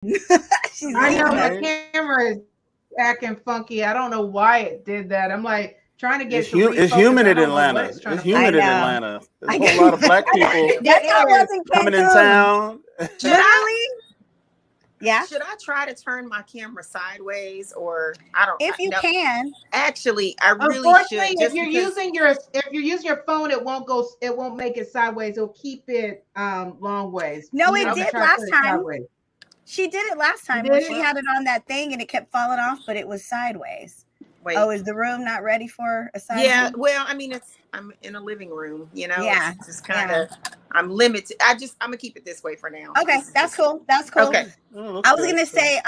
She's I know leaving us. my camera is acting funky. I don't know why it did that. I'm like trying to get It's it to refocus. it's humid I in don't know what Atlanta. it's trying It's to focus. I humid in know. Atlanta. There's a whole lot of black people That's how it It is. was in coming in Cancun. town. Should I Literally. Yeah. should I try to turn my camera sideways, or I don't If you no. can. Actually, I really Unfortunately, should, if just you're because. using your phone, it won't go. It won't make it sideways. It'll keep it long ways. No, Even it if you did try to last put it time. sideways. She did it last time You when did she it? had it on that thing and it kept falling off, but it was sideways. Wait. Oh, is the room not ready for a side Yeah, view? well, I mean, I'm in a living room, Yeah, it's just kind of, I'm limited. I'm gonna keep it this way for now. Okay, This is that's just- cool. That's cool. Okay, Oh, looks I was good. gonna say,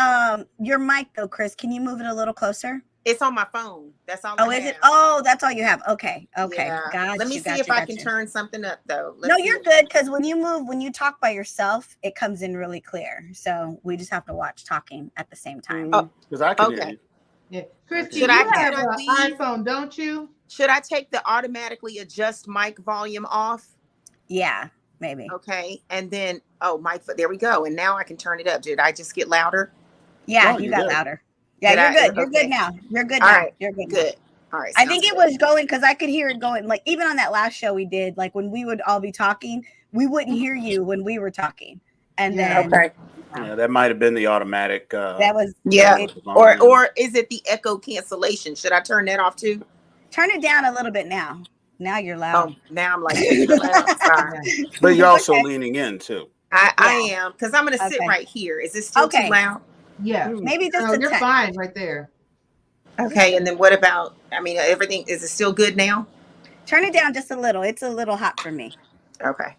your mic though, Chris, can you move it a little closer? it's on my phone. That's all Oh, I is it? have. Oh, that's all you have. Okay, okay. Yeah. Got Let me you, see got if you, I got can you. turn something up though. No, you're good because when you talk by yourself, it comes in really clear. So we just have to watch talking at the same time. Oh, because I can hear okay. you. Yeah, Christy, Should you I have an leave? iPhone, don't you? Should I take the automatically adjust mic volume off? Yeah, maybe. Okay, and then mic. There we go. And now I can turn it up. Did I just get louder? Yeah, No, you you got did. louder. Yeah, Did you're I? good. You're Okay. good now. You're good All now. right. You're good. Now. Good. All right. I think sounds it good. was going because I could hear it going. Like even on that last show we did, like when we would all be talking, we wouldn't hear you when we were talking, and Yeah. then Okay. Yeah, that might have been the automatic. that was Yeah. it, Or is it the echo cancellation? Should I turn that off too? turn it down a little bit now. Now you're loud. Oh, now I'm like extra loud. Sorry. But you're also Okay. leaning in too. I am, because I'm gonna sit Okay. right here. Is it still Okay. too loud? Yeah. Maybe just No, a you're touch. fine right there. Okay, and then what about? I mean, everything is it still good now? Turn it down just a little. It's a little hot for me. Okay.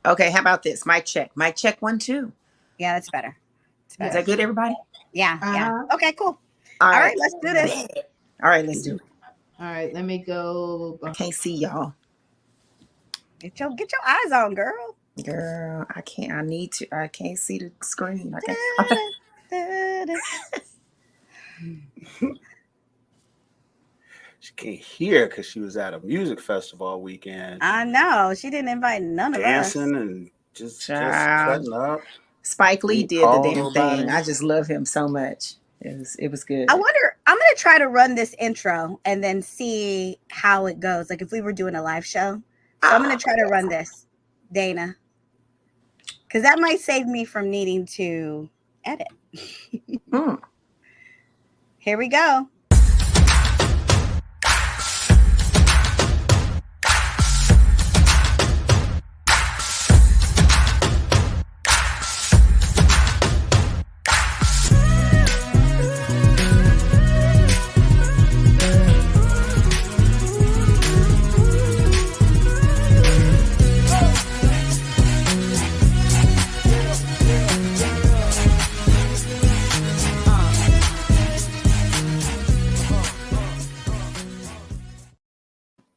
Okay. How about this? Mic check. Mic check 1 2. Yeah, that's better. It's Is better. that good, everybody? Yeah, yeah. Uh-huh. Okay, cool. All All right. right, let's do this. All right, let's do it. All right, let me go. I can't see y'all. Get your eyes on, girl. Girl, I can't. I need to. I can't see the screen. I can't. She can't hear because she was at a music festival all weekend, I know. She didn't invite none of us. dancing and just Child. cutting up. Spike Lee Didn't did the call damn nobody. thing. I just love him so much. It was good. I wonder, I'm going to try to run this intro and then see how it goes. Like if we were doing a live show. So I'm going to try to run this, Dana. Because that might save me from needing to edit. Mm. Here we go.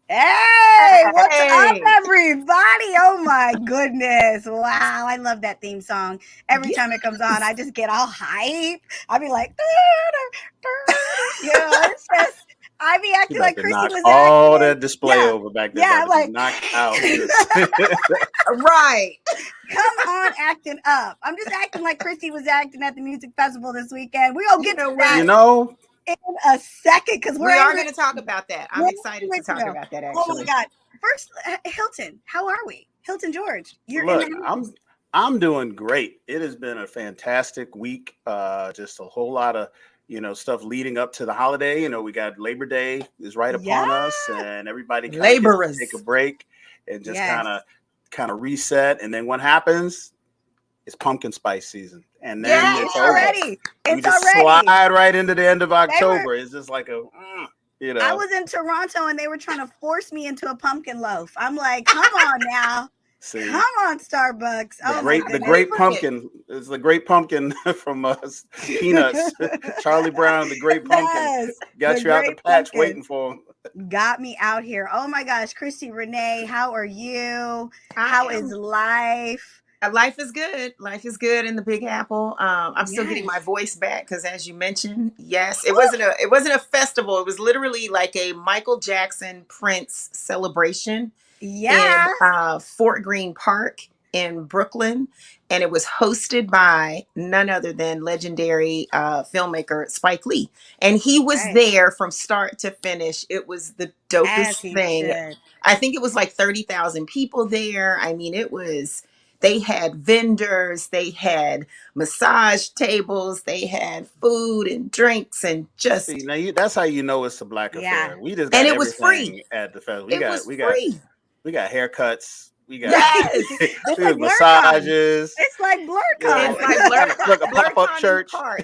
Hey, what's up, everybody? Oh my goodness. Wow, I love that theme song. Every time it comes on, I just get all hype. I be like, you know, it's just, I be acting like to Christy knock was all acting. that display Yeah. over back there. Yeah, About to like- be knocked out. Right. Come on, acting up. I'm just acting like Christy was acting at the music festival this weekend. We're going to get to that You know, in a second because We are going going to talk about that. I'm excited to talk about that, actually. Oh my God. First, Hilton, how are we? Hilton George, you're look, in the house. I'm doing great. It has been a fantastic week. Just a whole lot of stuff leading up to the holiday. We got Labor Day is right upon us, and everybody kind of Laborers. take a break and just Yes. kind of reset. And then what happens? It's pumpkin spice season, and then Yes. it's It's over. already. We It's just already. slide right into the end of October. It's just like I was in Toronto and they were trying to force me into a pumpkin loaf. I'm like, come on now. See, Come on, Starbucks. the great pumpkin is the great pumpkin from Peanuts. Charlie Brown, the great pumpkin, Yes, got the you out the great patch pumpkin. waiting for him. Got me out here. Oh my gosh, Christi Renee, how are you? I How am. is life? Life is good. Life is good in the Big Apple. I'm still getting my Yes. voice back because, as you mentioned, yes, it wasn't a festival. It was literally like a Michael Jackson Prince celebration Yeah. in Fort Greene Park. in Brooklyn, and it was hosted by none other than legendary filmmaker Spike Lee. And he was Right. there from start to finish. It was the As dopest he thing. should. I think it was like 30,000 people there. I mean, it was, they had vendors, they had massage tables, they had food and drinks and just, See, now that's how you know it's a black Yeah. affair. We just and got it was free. everything at the festival. It was free. We got haircuts. We got Yes. It's we like got BLERD massages. It's like BLERD Yeah. It's like BLERD Look, a pop-up BLERD church. Park.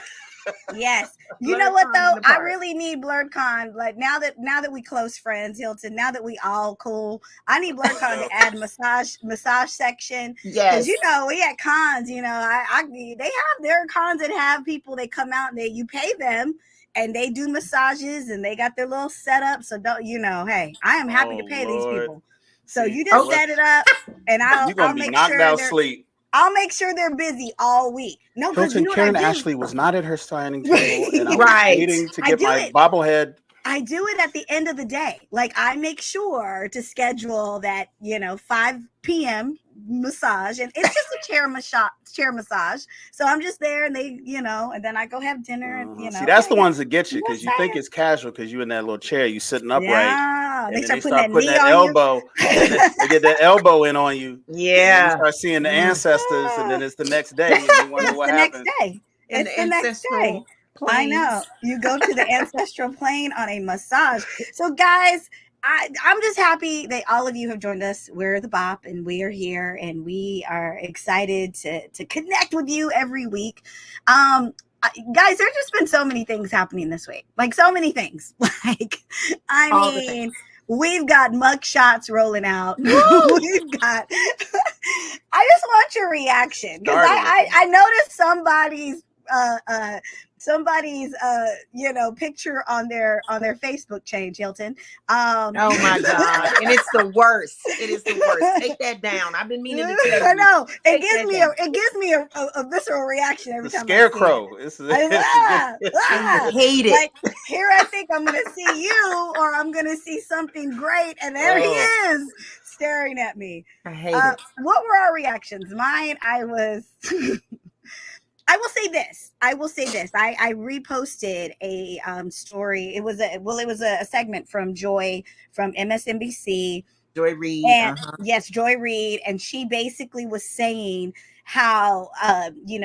Yes. You know what BLERD though? in the I park. really need BLERDCon. Like now that we close friends, Hilton, now that we all cool, I need BLERDCon to add massage section. Yes. Because we at cons, they have their cons that have people, they come out and you pay them and they do massages and they got their little setup. So don't hey, I am happy to pay these people. So See, you just set it up and you're gonna I'll be make knocked sure out sleep. I'll make sure they're busy all week. No, because Hilton, Karan what I do? Ashley was not at her signing table, and I was Right. waiting to I get do my it. bobblehead. I do it at the end of the day. Like I make sure to schedule that, 5 p.m. massage, and it's just a chair massage. So I'm just there, and they, and then I go have dinner, and See, that's the ones that get you because you think it's casual because you in that little chair, you sitting upright. Yeah, And they then start putting that knee on elbow. They get that elbow in on you. Yeah. You start seeing the ancestors, and then it's the next day, and you wonder what happened. Next day. In It's the the next ancestral day. I know. planes. You go to the ancestral plane on a massage. So, guys, I'm just happy that all of you have joined us. We're the BOP, and we are here, and we are excited to connect with you every week. Guys, there's just been so many things happening this week. Like, so many things. We've got mug shots rolling out. We've got. I just want your reaction because I noticed somebody's picture on their Facebook change, Hilton. Oh my God. And it's the worst. It is the worst. Take that down. I've been meaning to tell you. I know. It gives me a visceral reaction every time. Scarecrow. I hate it. Like, here I think I'm gonna see you, or I'm gonna see something great, and there he is staring at me. I hate it. What were our reactions? Mine, I will say this. I reposted a story. It was a segment from Joy from MSNBC. Joy Reid. And yes, Joy Reid. And she basically was saying how,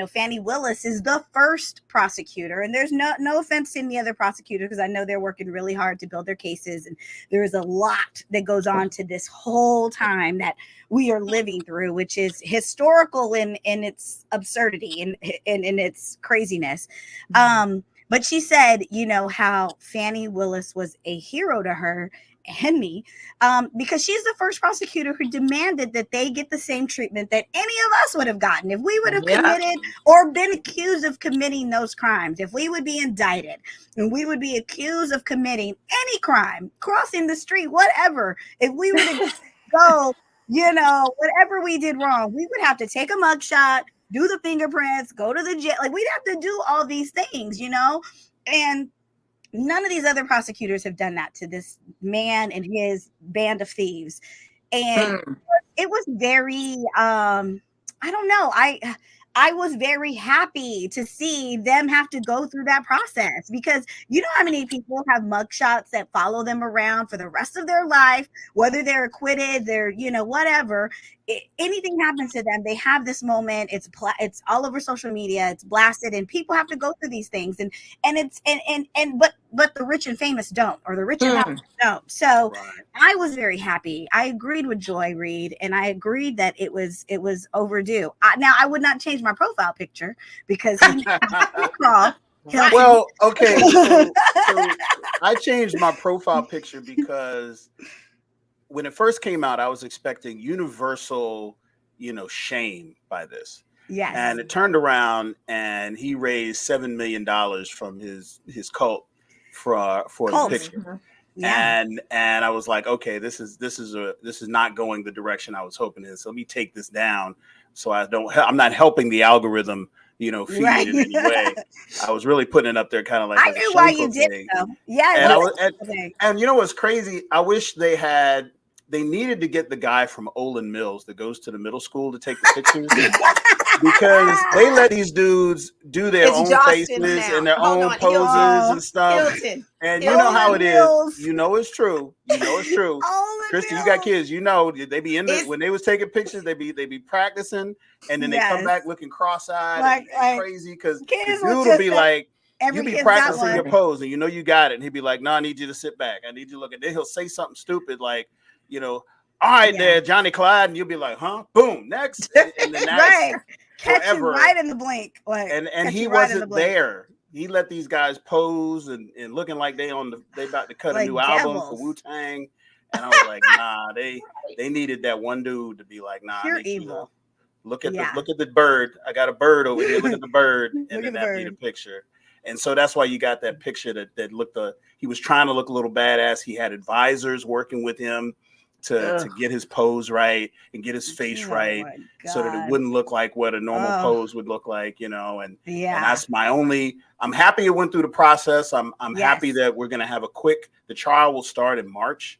Fannie Willis is the first prosecutor. And there's no offense to any other prosecutor, because I know they're working really hard to build their cases. And there is a lot that goes on to this whole time that we are living through, which is historical in its absurdity and in its craziness. But she said, how Fannie Willis was a hero to her and me, because she's the first prosecutor who demanded that they get the same treatment that any of us would have gotten if we would have committed or been accused of committing those crimes. If we would be indicted and we would be accused of committing any crime, crossing the street, whatever, if we were to go, whatever we did wrong, we would have to take a mugshot, do the fingerprints, go to the jail. Like, we'd have to do all these things, and none of these other prosecutors have done that to this man and his band of thieves. And it was very, I don't know. I was very happy to see them have to go through that process, because you know how many people have mugshots that follow them around for the rest of their life, whether they're acquitted, they're, whatever. Anything happens to them, they have this moment. It's all over social media. It's blasted, and people have to go through these things. But the rich and famous don't, or the rich and famous don't. So I was very happy. I agreed with Joy Reid, and I agreed that it was overdue. Now I would not change my profile picture because he crawl. Well, okay. So I changed my profile picture because when it first came out, I was expecting universal, shame by this. Yes. And it turned around, and he raised $7 million from his cult for the picture. Yeah. And I was like, okay, this is not going the direction I was hoping in. So let me take this down, so I'm not helping the algorithm, feed it in any way. I was really putting it up there kind of like, I knew why you did it, though. Yeah. And you know what's crazy? I wish they had they needed to get the guy from Olin Mills that goes to the middle school to take the pictures. Because they let these dudes do their own faces and their own poses and stuff. And you know how it is. You know it's true. You know it's true. Christi, you got kids. You know they be in the when they was taking pictures. They be practicing, and then they come back looking cross-eyed and crazy because the dude will be like, you be practicing your pose, and you know you got it. And he'd be like, "No, I need you to sit back. I need you to look." And then he'll say something stupid like, you know, "All right, there, Johnny Clyde," and you'll be like, "Huh? Boom, next." And then that's catch you right in the blink. Like, and he wasn't there. He let these guys pose and looking like they about to cut a new album for Wu-Tang. And I was like, nah, they needed that one dude to be like, nah, pure evil. Look at the bird. I got a bird over here. Look at the bird, and then that be the picture. And so that's why you got that picture that looked. He was trying to look a little badass. He had advisors working with him to get his pose right and get his face right, so that it wouldn't look like what a normal pose would look like, you know. And that's my only. I'm happy it went through the process. I'm happy that we're gonna have the trial will start in March.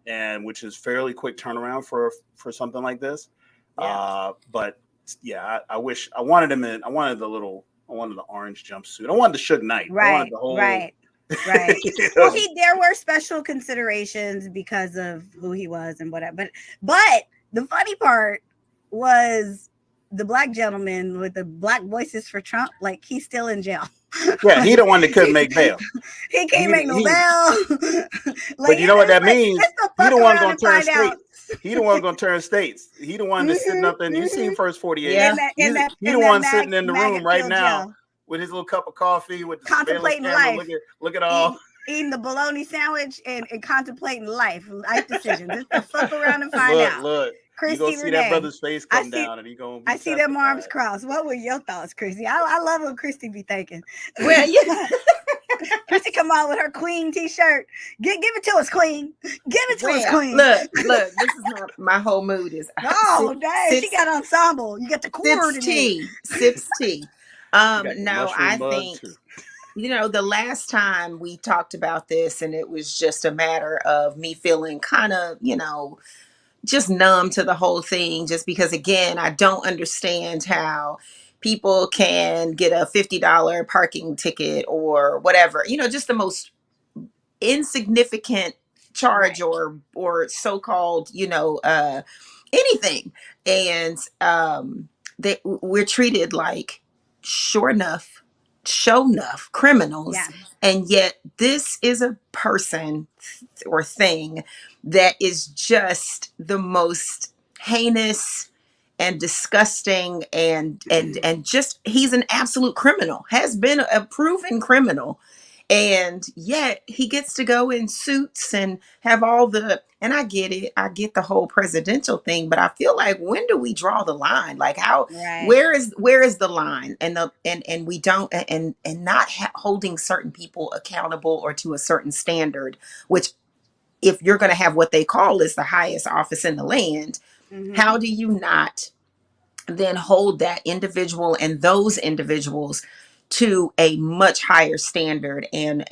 And which is fairly quick turnaround for something like this. But yeah, I wish I wanted him in. I wanted the orange jumpsuit. I wanted the Suge Knight. I wanted the whole, right. Well, there were special considerations because of who he was and whatever. But the funny part was the black gentleman with the black voices for Trump. Like, he's still in jail. Yeah, he the one that couldn't make bail. He can't make no bail. But you know what that means? He the one gonna turn states. He the one gonna turn states. He the one that's sitting up in. You seen First 48? Yeah. He the one sitting in the room right now with his little cup of coffee, with the contemplating life. Look at all. Eating the bologna sandwich and contemplating life decisions. Just to fuck around and find out. Look. Christi Renee. See that brother's face come down, and he gonna. I see them arms crossed. What were your thoughts, Christi? I love what Christi be thinking. Well, yeah. Christi come out with her Queen T-shirt. Give it to us, Queen. Give it to us, Queen. Look. This is my whole mood is. Dang, she got ensemble. You got the chord. Sips tea. No, I think. You know, the last time we talked about this, and it was just a matter of me feeling kind of, you know, just numb to the whole thing, just because, again, I don't understand how people can get a $50 parking ticket or whatever, you know, just the most insignificant charge or so-called, you know, anything. And we're treated like show enough criminals. And yet this is a person or thing that is just the most heinous and disgusting and just, he's an absolute criminal, has been a proven criminal. And yet he gets to go in suits and have all and I get it. I get the whole presidential thing, but I feel like, when do we draw the line? Like, where is the line? And we don't, and not holding certain people accountable or to a certain standard, which, if you're going to have what they call is the highest office in the land, how do you not then hold that individual and those individuals to a much higher standard and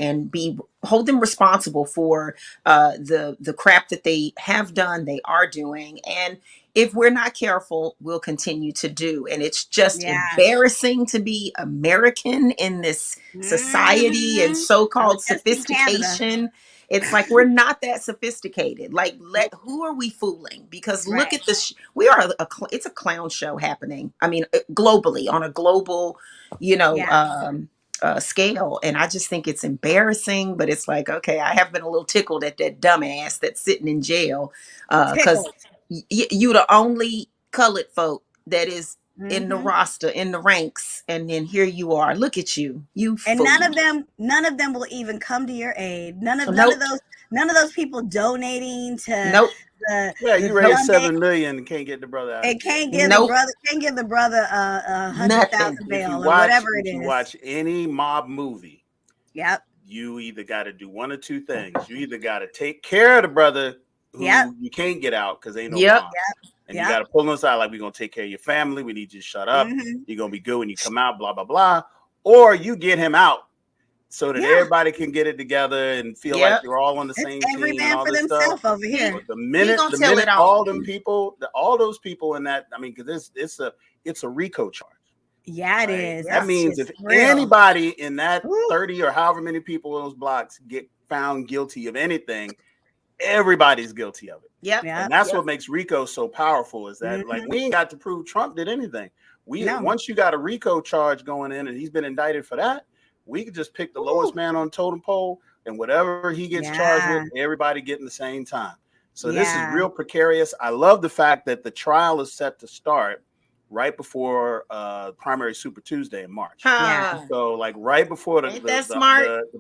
hold them responsible for the crap that they have done, they are doing, and if we're not careful, we'll continue to do. And it's just embarrassing to be American in this society and so-called sophistication. It's like, we're not that sophisticated. Like, who are we fooling? Because look at this. It's a clown show happening. I mean, globally, on a global, you know, scale. And I just think it's embarrassing, but it's like, okay, I have been a little tickled at that dumbass that's sitting in jail. Because you the only colored folk that is in the roster, in the ranks, and then here you are. Look at you, and fool. None of them will even come to your aid. None of those people donating to. You raised $7 million and can't get the brother out. And can't give the brother $100,000 bail or whatever it is. If you watch any mob movie, you either got to do one or two things. You either got to take care of the brother who you can't get out because ain't no mob. And you got to pull them aside, like, we're going to take care of your family. We need you to shut up. You're going to be good when you come out, blah, blah, blah. Or you get him out so that everybody can get it together and feel like you're all on the same every team man and all for this themselves stuff. over here. But the minute all them people, all those people in that, I mean, because it's a RICO charge. Yeah, it is. That That's means if real. anybody in that 30 or however many people in those blocks get found guilty of anything, everybody's guilty of it. Yep. And that's what makes RICO so powerful, is that like we ain't got to prove Trump did anything. Once you got a RICO charge going in and he's been indicted for that, we could just pick the lowest man on the totem pole, and whatever he gets charged with, everybody getting the same time. So this is real precarious. I love the fact that the trial is set to start right before primary Super Tuesday in March. So like right before the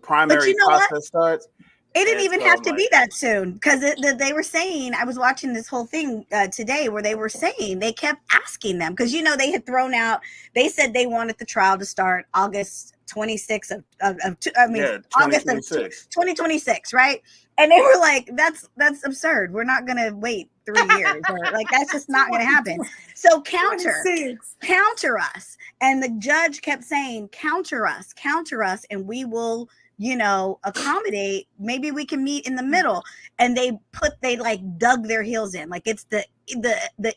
primary process starts. It didn't even have to be that soon, because they were saying, I was watching this whole thing today where they were saying, they kept asking them, because, they had thrown out, they said they wanted the trial to start August 26th August of 2026, right? And they were like, that's absurd. We're not going to wait 3 years. Or like, that's just not going to happen. So counter us. And the judge kept saying, counter us, and we will, accommodate. Maybe we can meet in the middle. And they dug their heels in. Like, it's the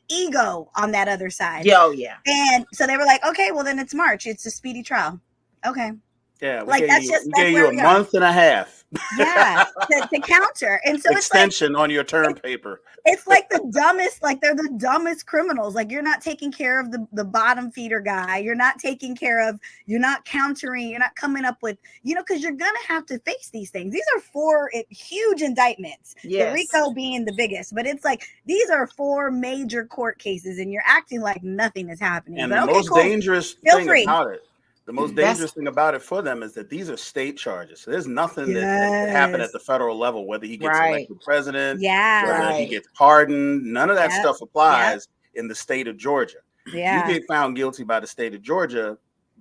ego on that other side. And so they were like, okay, well then it's March. It's a speedy trial. Okay. Yeah, we gave you a month and a half. To counter. And so extension on your term paper. It's like the dumbest, like they're the dumbest criminals. Like, you're not taking care of the bottom feeder guy. You're not you're not countering, you're not coming up with, because you're going to have to face these things. These are 4 huge indictments. The RICO being the biggest, but it's like, these are 4 major court cases and you're acting like nothing is happening. And the most dangerous thing about it, the most dangerous thing about it for them is that these are state charges. So there's nothing that happened at the federal level, whether he gets elected president, whether he gets pardoned. None of that stuff applies in the state of Georgia. You get found guilty by the state of Georgia,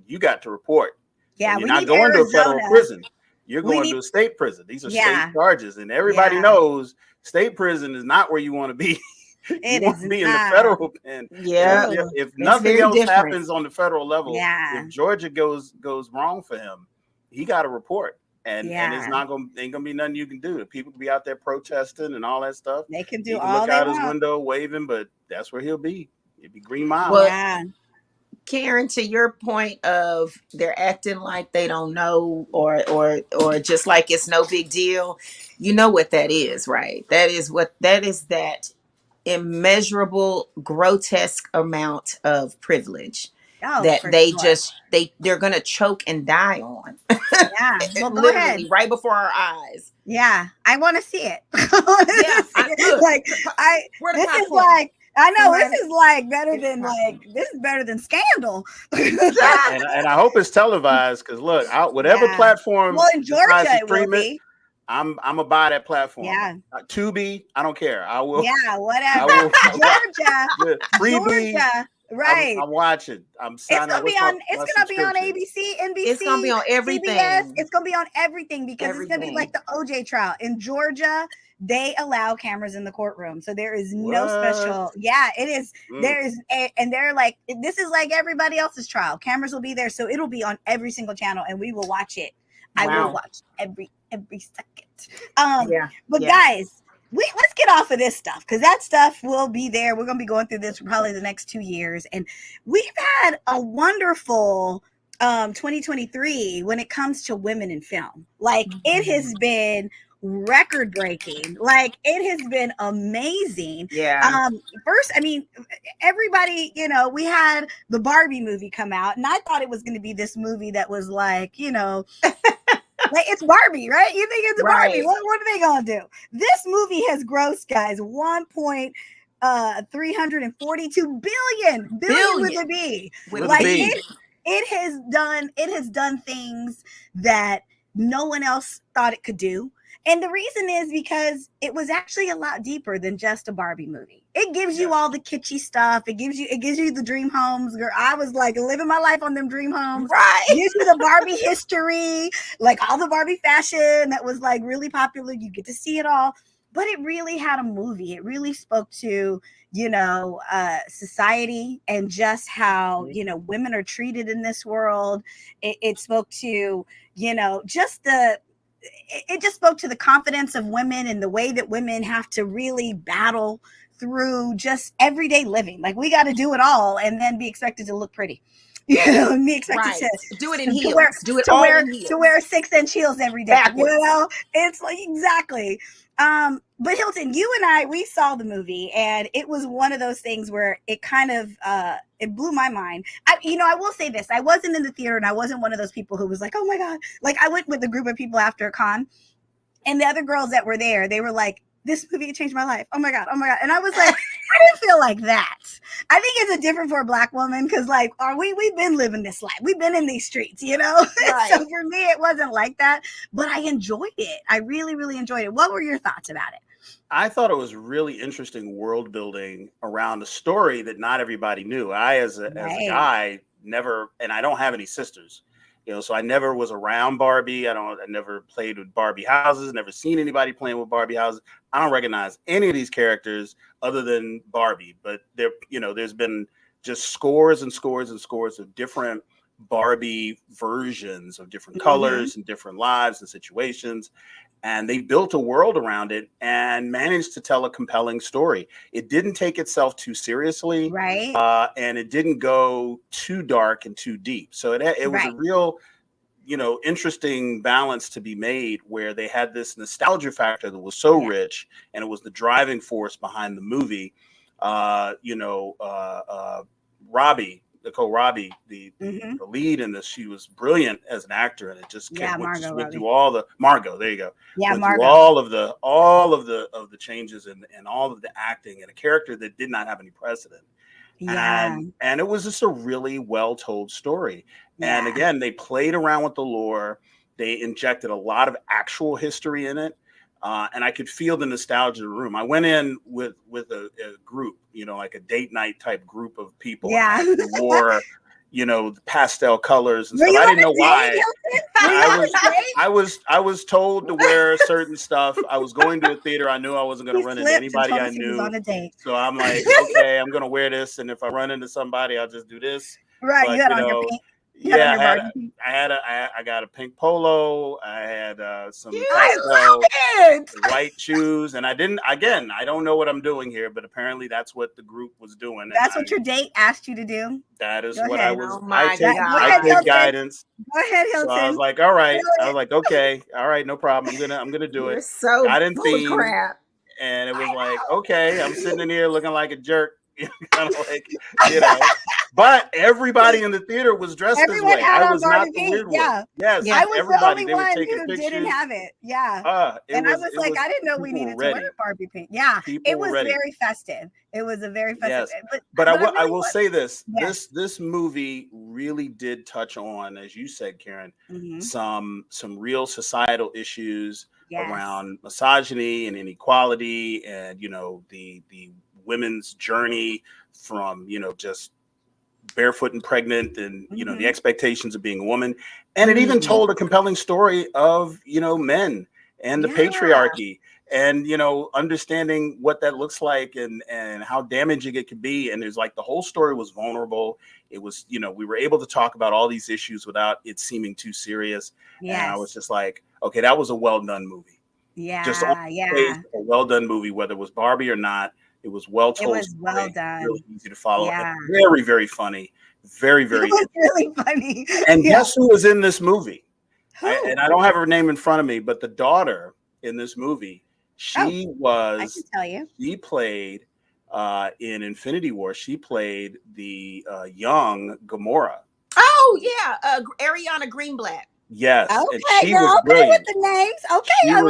you got to report. You're not going to a federal prison. You're going to a state prison. These are state charges. And everybody knows state prison is not where you want to be. You want to be in the federal pen. If nothing else happens on the federal level, if Georgia goes wrong for him, he got to report, and it's ain't gonna be nothing you can do. The people can be out there protesting and all that stuff. They can do he can all look they out want. his window waving, but that's where he'll be. He'll be Green Mile. Well, Karen, to your point of they're acting like they don't know, or just like it's no big deal. You know what that is, right? That is that immeasurable, grotesque amount of privilege that they're gonna choke and die on. Well, go literally ahead. right before our eyes. I want to see it. This is like better than this is better than Scandal. and I hope it's televised, because look, whatever platform. Well, in Georgia it will be. I'm gonna buy that platform. Tubi, I don't care. I will. Whatever. Georgia. Freebie. Right. I'm watching. I'm signing up. It's gonna be on ABC, NBC. It's gonna be on everything. CBS. It's gonna be on everything, because it's gonna be like the OJ trial in Georgia. They allow cameras in the courtroom, so there is no special. It is. There is, and they're like, this is like everybody else's trial. Cameras will be there, so it'll be on every single channel, and we will watch it. I will watch every second. But guys, let's get off of this stuff, because that stuff will be there. We're going to be going through this for probably the next 2 years. And we've had a wonderful 2023 when it comes to women in film. Like, it has been record breaking. Like, it has been amazing. First, I mean, everybody, we had the Barbie movie come out, and I thought it was going to be this movie that was like, like, it's Barbie, right? You think it's Barbie. What are they going to do? This movie has grossed, guys, 342 billion with a B. It has done things that no one else thought it could do. And the reason is because it was actually a lot deeper than just a Barbie movie. It gives you all the kitschy stuff. It gives you the dream homes. Girl, I was like living my life on them dream homes. Right. It gives you the Barbie history, like all the Barbie fashion that was like really popular. You get to see it all. but it really had a movie. It really spoke to, society and just how, women are treated in this world. It spoke to, it just spoke to the confidence of women and the way that women have to really battle through just everyday living. Like, we got to do it all and then be expected to look pretty. And be expected to do it in heels. To wear 6-inch heels every day. Backwards. It's like, exactly. But Hilton, you and I, we saw the movie, and it was one of those things where it kind of it blew my mind. I will say this: I wasn't in the theater, and I wasn't one of those people who was like, "Oh my god!" Like, I went with a group of people after a con, and the other girls that were there, they were like, "This movie changed my life. Oh my god! Oh my god!" And I was like, I didn't feel like that. I think it's a different for a Black woman because, like, we've been living this life. We've been in these streets, Right. So for me, it wasn't like that, but I enjoyed it. I really, really enjoyed it. What were your thoughts about it? I thought it was really interesting world building around a story that not everybody knew. I, as a guy, never, and I don't have any sisters, so I never was around Barbie. I never played with Barbie houses, never seen anybody playing with Barbie houses. I don't recognize any of these characters other than Barbie, but there's been just scores and scores and scores of different Barbie versions of different colors and different lives and situations. And they built a world around it and managed to tell a compelling story. It didn't take itself too seriously, right? And it didn't go too dark and too deep. So it was a real, interesting balance to be made, where they had this nostalgia factor that was so rich, and it was the driving force behind the movie. Nicole Robbie, the lead in this, she was brilliant as an actor, and it just went through all the Margot. There you go. Yeah, Margot. All of the changes and all of the acting, and a character that did not have any precedent. Yeah. And it was just a really well told story. Yeah. And again, they played around with the lore. They injected a lot of actual history in it. And I could feel the nostalgia in the room. I went in with a group, like a date night type group of people. Yeah. And wore, the pastel colors and stuff. I didn't know why. I was told to wear certain stuff. I was going to a theater. I knew I wasn't going to run into anybody I knew. On a date. So I'm like, okay, I'm going to wear this. And if I run into somebody, I'll just do this. Right. But, you had on your pink. I got a pink polo. I had some white shoes, and I don't know what I'm doing here, but apparently that's what the group was doing. That's what your date asked you to do. That is what I was. I take guidance. Go ahead, Hilton. So I was like, all right. I was like, okay, all right, no problem. I'm gonna do it. So got in theme, crap. And it was like, okay, I'm sitting in here looking like a jerk. Kind of like, but everybody in the theater was dressed this way. I was not the weird one. Yes, I was everybody. The only one who didn't have it. And I was like, I didn't know we needed to wear Barbie pink. Yeah, it was very festive. It was a very festive. Yes. But I will say this: this movie really did touch on, as you said, Karen, some real societal issues around misogyny and inequality, and the women's journey from just barefoot and pregnant, and the expectations of being a woman. And it even told a compelling story of men and the patriarchy, and understanding what that looks like, and how damaging it could be. And there's like, the whole story was vulnerable. It was, we were able to talk about all these issues without it seeming too serious. And I was just like, okay, that was a well done movie. Just a well done movie, whether it was Barbie or not. It was well told. It was well done. Really easy to follow. Very, very funny. Very, very. It was really funny. And guess who was in this movie? And I don't have her name in front of me, but the daughter in this movie, she was. I can tell you. She played in Infinity War. She played the young Gamora. Oh yeah, Ariana Greenblatt. Yes, okay, and she was brilliant. With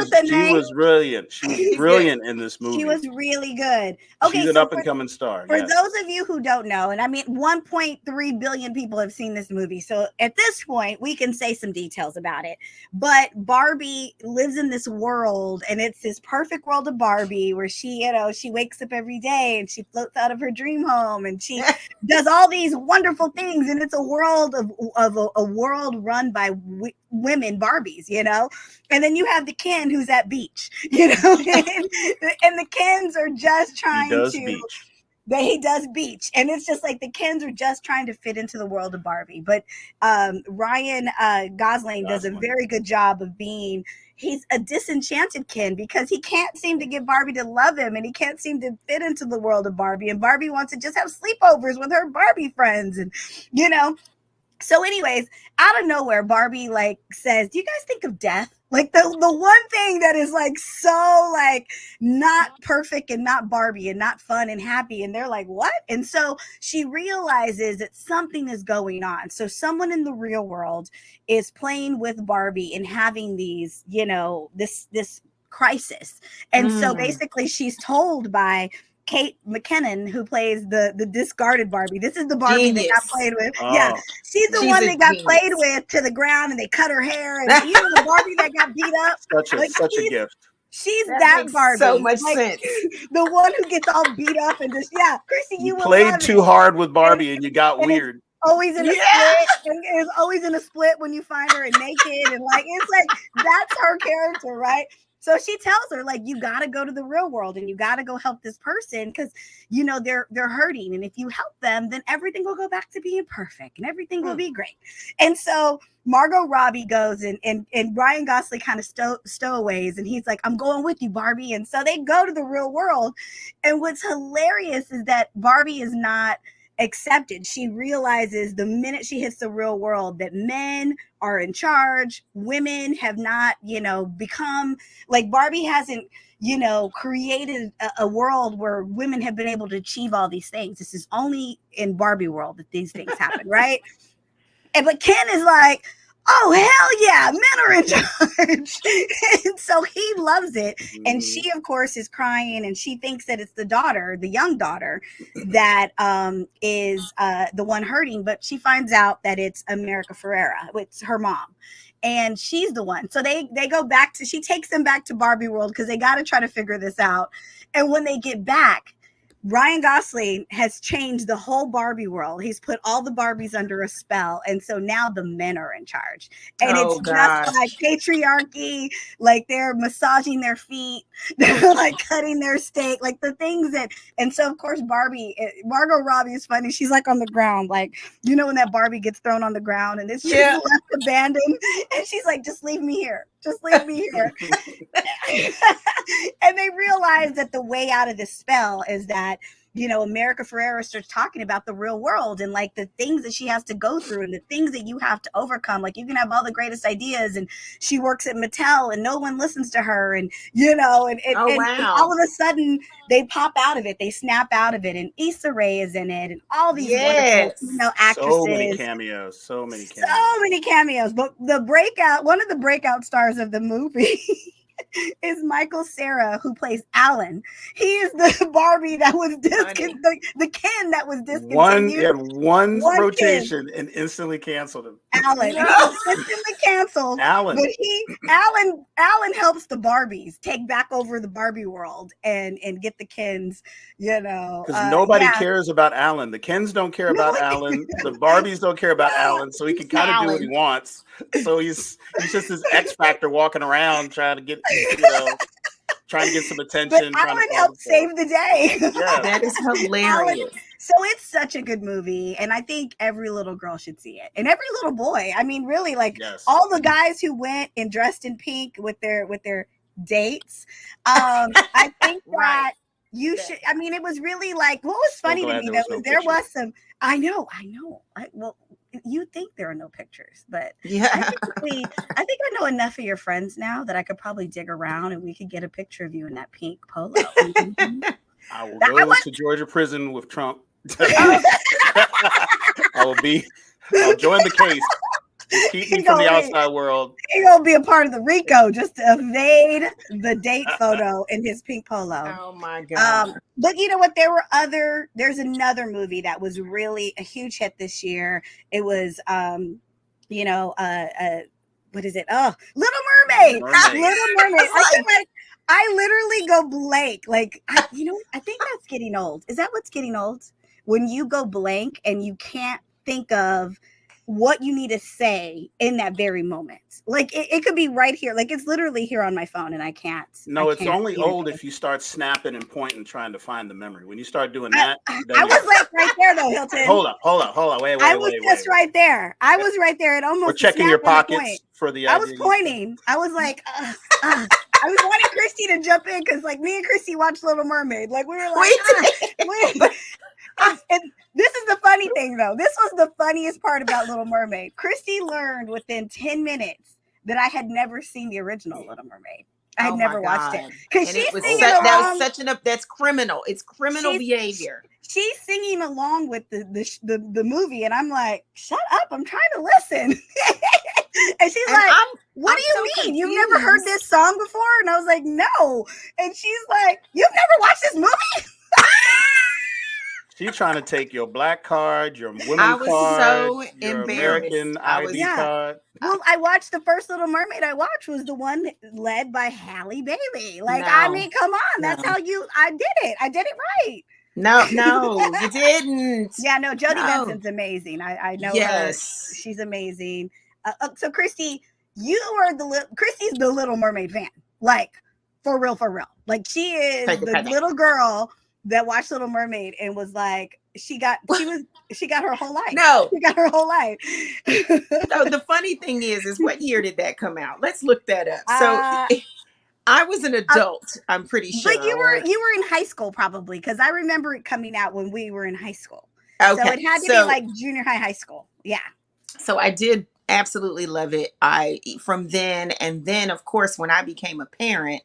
the names. She was brilliant. She was brilliant in this movie. She was really good. Okay, she's an up and coming star. For those of you who don't know, and I mean, 1.3 billion people have seen this movie, so at this point, we can say some details about it. But Barbie lives in this world, and it's this perfect world of Barbie, where she wakes up every day and she floats out of her dream home, and she does all these wonderful things, and it's a world of a world run by women Barbies, you know? And then you have the Ken who's at beach, you know? And the Kens are just trying beach. He does beach, and it's just like the Kens are just trying to fit into the world of Barbie. But Ryan Gosling does a very good job of he's a disenchanted Ken because he can't seem to get Barbie to love him, and he can't seem to fit into the world of Barbie. And Barbie wants to just have sleepovers with her Barbie friends, and you know. So anyways, out of nowhere, Barbie like says, do you guys think of death? Like the one thing that is like so like not perfect and not Barbie and not fun and happy. And they're like, what? And so she realizes that something is going on. So someone in the real world is playing with Barbie and having these, you know, this crisis. And so basically she's told by Kate McKinnon, who plays the discarded Barbie. This is the Barbie that got played with. Oh. Yeah, she's the one that got played with to the ground, and they cut her hair. And you know the Barbie that got beat up. Such a gift. She's that Barbie. So much sense. The one who gets all beat up and just Chrissy, you played too hard with Barbie, and you got weird. Always in a split, and it's always in a split when you find her and naked, and like it's like that's her character, right? So she tells her, like, you got to go to the real world and you got to go help this person because, you know, they're hurting. And if you help them, then everything will go back to being perfect and everything will be great. And so Margot Robbie goes and Ryan Gosling kind of stowaways, and he's like, I'm going with you, Barbie. And so they go to the real world. And what's hilarious is that Barbie is not accepted. She realizes the minute she hits the real world that men are in charge. Women have not, you know, become like Barbie hasn't, you know, created a world where women have been able to achieve all these things. This is only in Barbie world that these things happen, right? But Ken is like, oh, hell yeah, men are in charge. And so he loves it. And she, of course, is crying, and she thinks that it's the daughter, the young daughter, that is the one hurting. But she finds out that it's America Ferrera. It's her mom. And she's the one. So they go back she takes them back to Barbie world because they got to try to figure this out. And when they get back, Ryan Gosling has changed the whole Barbie world. He's put all the Barbies under a spell. And so now the men are in charge. And it's just like patriarchy, like they're massaging their feet, they're like cutting their steak, like the things that, and so of course Margot Robbie is funny. She's like on the ground, like, you know, when that Barbie gets thrown on the ground and it's just left abandoned. And she's like, just leave me here. Just leave me here. And they realize that the way out of this spell is that, you know, America Ferrera starts talking about the real world and like the things that she has to go through and the things that you have to overcome. Like you can have all the greatest ideas, and she works at Mattel and no one listens to her, and you know, and all of a sudden they pop out of it, they snap out of it, and Issa Rae is in it, and all these wonderful, you know, actresses. So many cameos. But one of the breakout stars of the movie is Michael Cera, who plays Alan. He is the Barbie that was the Ken that was discontinued. One rotation and instantly canceled him. Alan. He was instantly canceled. Alan. But Alan helps the Barbies take back over the Barbie world and get the Kens, you know. Because nobody cares about Alan. The Kens don't care about Alan. The Barbies don't care about Alan. So he can kind of do what he wants. So he's just this X Factor walking around trying to get, you know, trying to get some attention. But Alan helped save the day. Yeah. That is hilarious. So it's such a good movie, and I think every little girl should see it, and every little boy. I mean, really, like all the guys who went and dressed in pink with their dates. I think that you should. I mean, it was really like what was funny to me though was there was some. I know. Well, you think there are no pictures, but I think I know enough of your friends now that I could probably dig around and we could get a picture of you in that pink polo. I will go to Georgia prison with Trump. I'll join the case. Keep me from the outside world. He's gonna be a part of the RICO just to evade the date photo in his pink polo. Oh my god! But you know what? There's another movie that was really a huge hit this year. It was, what is it? Oh, Little Mermaid. Little Mermaid. I literally go blank. Like, I think that's getting old. Is that what's getting old? When you go blank and you can't think of what you need to say in that very moment. Like it could be right here. Like it's literally here on my phone and I can't. No, it's only see it. old if you start snapping and pointing, trying to find the memory. When you start doing that, I then was like right there though, Hilton. hold up. Wait. I was just right there. I was right there. It almost We're checking your pockets for the I idea. was pointing. I was like, I was wanting Christy to jump in because like me and Christy watched Little Mermaid. Like we were like, and this is the funny thing though. This was the funniest part about Little Mermaid. Christy learned within 10 minutes that I had never seen the original Little Mermaid. I had never watched it because she's singing along. That was that's criminal. It's criminal behavior. She's singing along with the movie, and I'm like, shut up! I'm trying to listen. And she's like, what do you mean? Confused. You've never heard this song before? And I was like, no. And she's like, you've never watched this movie? She's trying to take your black card, your women I was card, so your embarrassed. American ID card. Well, I watched the first Little Mermaid I watched was the one led by Halle Bailey. Like, I mean, come on. That's how I did it. I did it right. No, you didn't. Yeah, no, Jodie Benson's amazing. I know her. She's amazing. So Christy, Christy's the Little Mermaid fan. Like, for real. Like, she is the little girl that watched Little Mermaid and was like, she got her whole life. No, she got her whole life. No, the funny thing is what year did that come out? Let's look that up. So I was an adult, I'm pretty sure. But you were in high school probably, because I remember it coming out when we were in high school. Okay, so it had to be like junior high school. Yeah. So I did absolutely love it. From then, and then of course when I became a parent,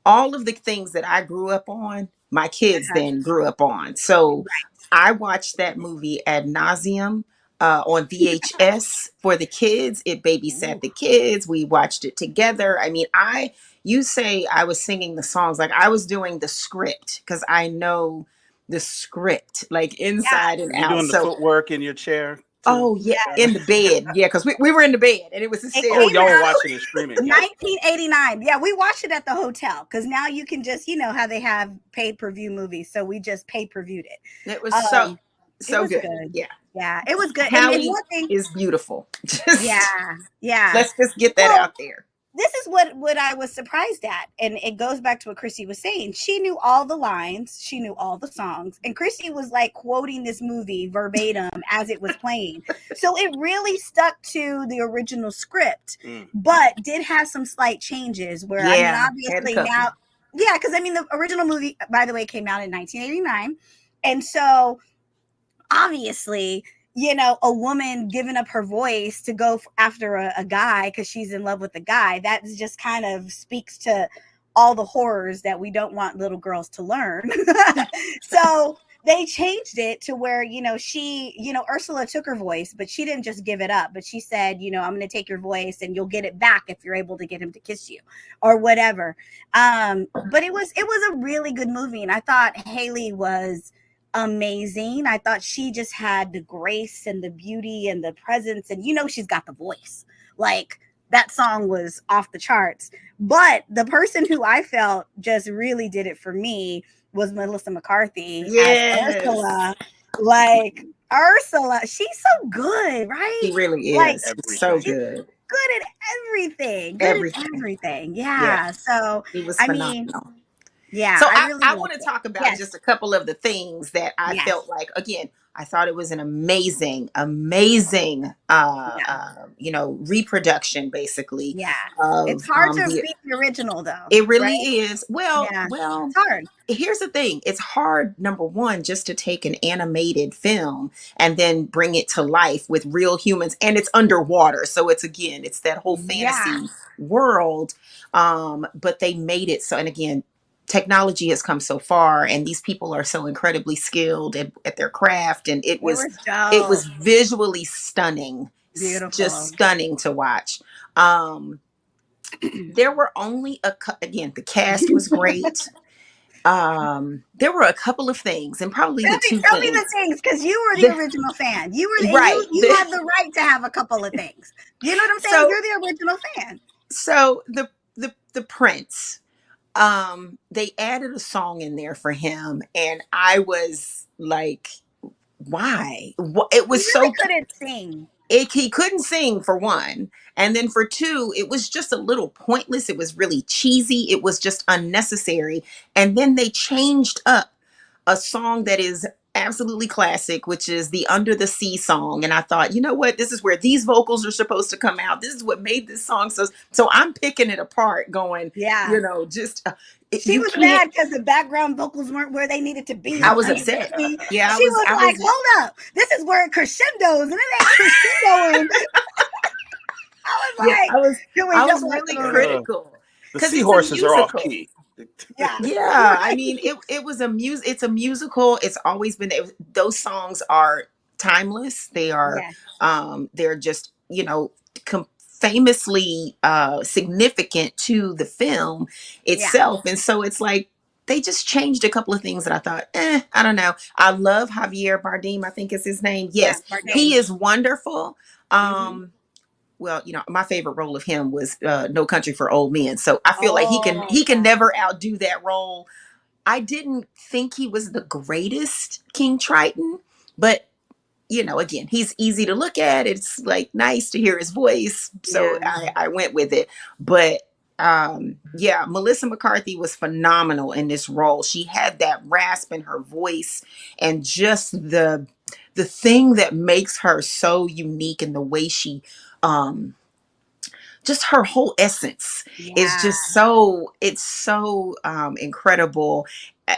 all of the things that I grew up on, my kids then grew up on. So I watched that movie ad nauseum on VHS for the kids. It babysat the kids. We watched it together. I mean, you say I was singing the songs, like I was doing the script because I know the script like inside and out. You doing the footwork in your chair? Oh yeah, in the bed. Yeah, because we were in the bed and it was hysterical. Oh, y'all were watching it streaming. 1989. Yeah, we watched it at the hotel because now you can just, how they have pay-per-view movies. So we just pay-per-viewed it. It was so good. Yeah, it was good. Halle is beautiful. Yeah. Let's just get that out there. This is what I was surprised at. And it goes back to what Christy was saying. She knew all the lines. She knew all the songs. And Christy was like quoting this movie verbatim as it was playing. So it really stuck to the original script, but did have some slight changes where, obviously now, because the original movie, by the way, came out in 1989. And so obviously, a woman giving up her voice to go after a guy because she's in love with the guy, that just kind of speaks to all the horrors that we don't want little girls to learn. So they changed it to where, she, Ursula took her voice, but she didn't just give it up. But she said, I'm going to take your voice and you'll get it back if you're able to get him to kiss you or whatever. But it was a really good movie. And I thought Halle was amazing. I thought she just had the grace and the beauty and the presence, and she's got the voice. Like that song was off the charts. But the person who I felt just really did it for me was Melissa McCarthy as Ursula. Like Ursula, she's so good, right? She really is. Like, so good. Good at everything. Good at everything. Yeah. So it was phenomenal. Yeah. So I want to talk about just a couple of the things that I felt like, again, I thought it was an amazing, reproduction, basically. Yeah. Of, it's hard to beat the original, though. It really is. Well, it's hard. Here's the thing. It's hard, number one, just to take an animated film and then bring it to life with real humans, and it's underwater. So it's that whole fantasy world. But they made it so, and again, technology has come so far, and these people are so incredibly skilled at their craft, and it was visually stunning. Beautiful. Just stunning to watch. There were only the cast was great. There were a couple of things, and probably tell me the things, because you were the original fan. You were right. You had the right to have a couple of things. You know what I'm saying? So, you're the original fan. So the prince. They added a song in there for him, and I was like, why? It was he really couldn't sing. he couldn't sing for one. And then for two, it was just a little pointless. It was really cheesy. It was just unnecessary. And then they changed up a song that is absolutely classic, which is the Under the Sea song. And I thought, you know what? This is where these vocals are supposed to come out. This is what made this song so I'm picking it apart going, Yeah. you know, just she was mad because the background vocals weren't where they needed to be. I was upset. Yeah, she was like, hold up, this is where it crescendos and it ain't crescendoing. I was really critical. The seahorses are off key. Yeah. I mean, it's a musical. It's always been, those songs are timeless. They are, they're just, you know, famously significant to the film itself. And so it's like, they just changed a couple of things that I thought, I don't know. I love Javier Bardem, I think is his name. Yes, he is wonderful. Well, you know, my favorite role of him was No Country for Old Men. So I feel like he can never outdo that role. I didn't think he was the greatest King Triton, but you know, again, he's easy to look at. It's like nice to hear his voice. So I went with it. But Melissa McCarthy was phenomenal in this role. She had that rasp in her voice, and just the thing that makes her so unique in the way she just her whole essence is just so incredible.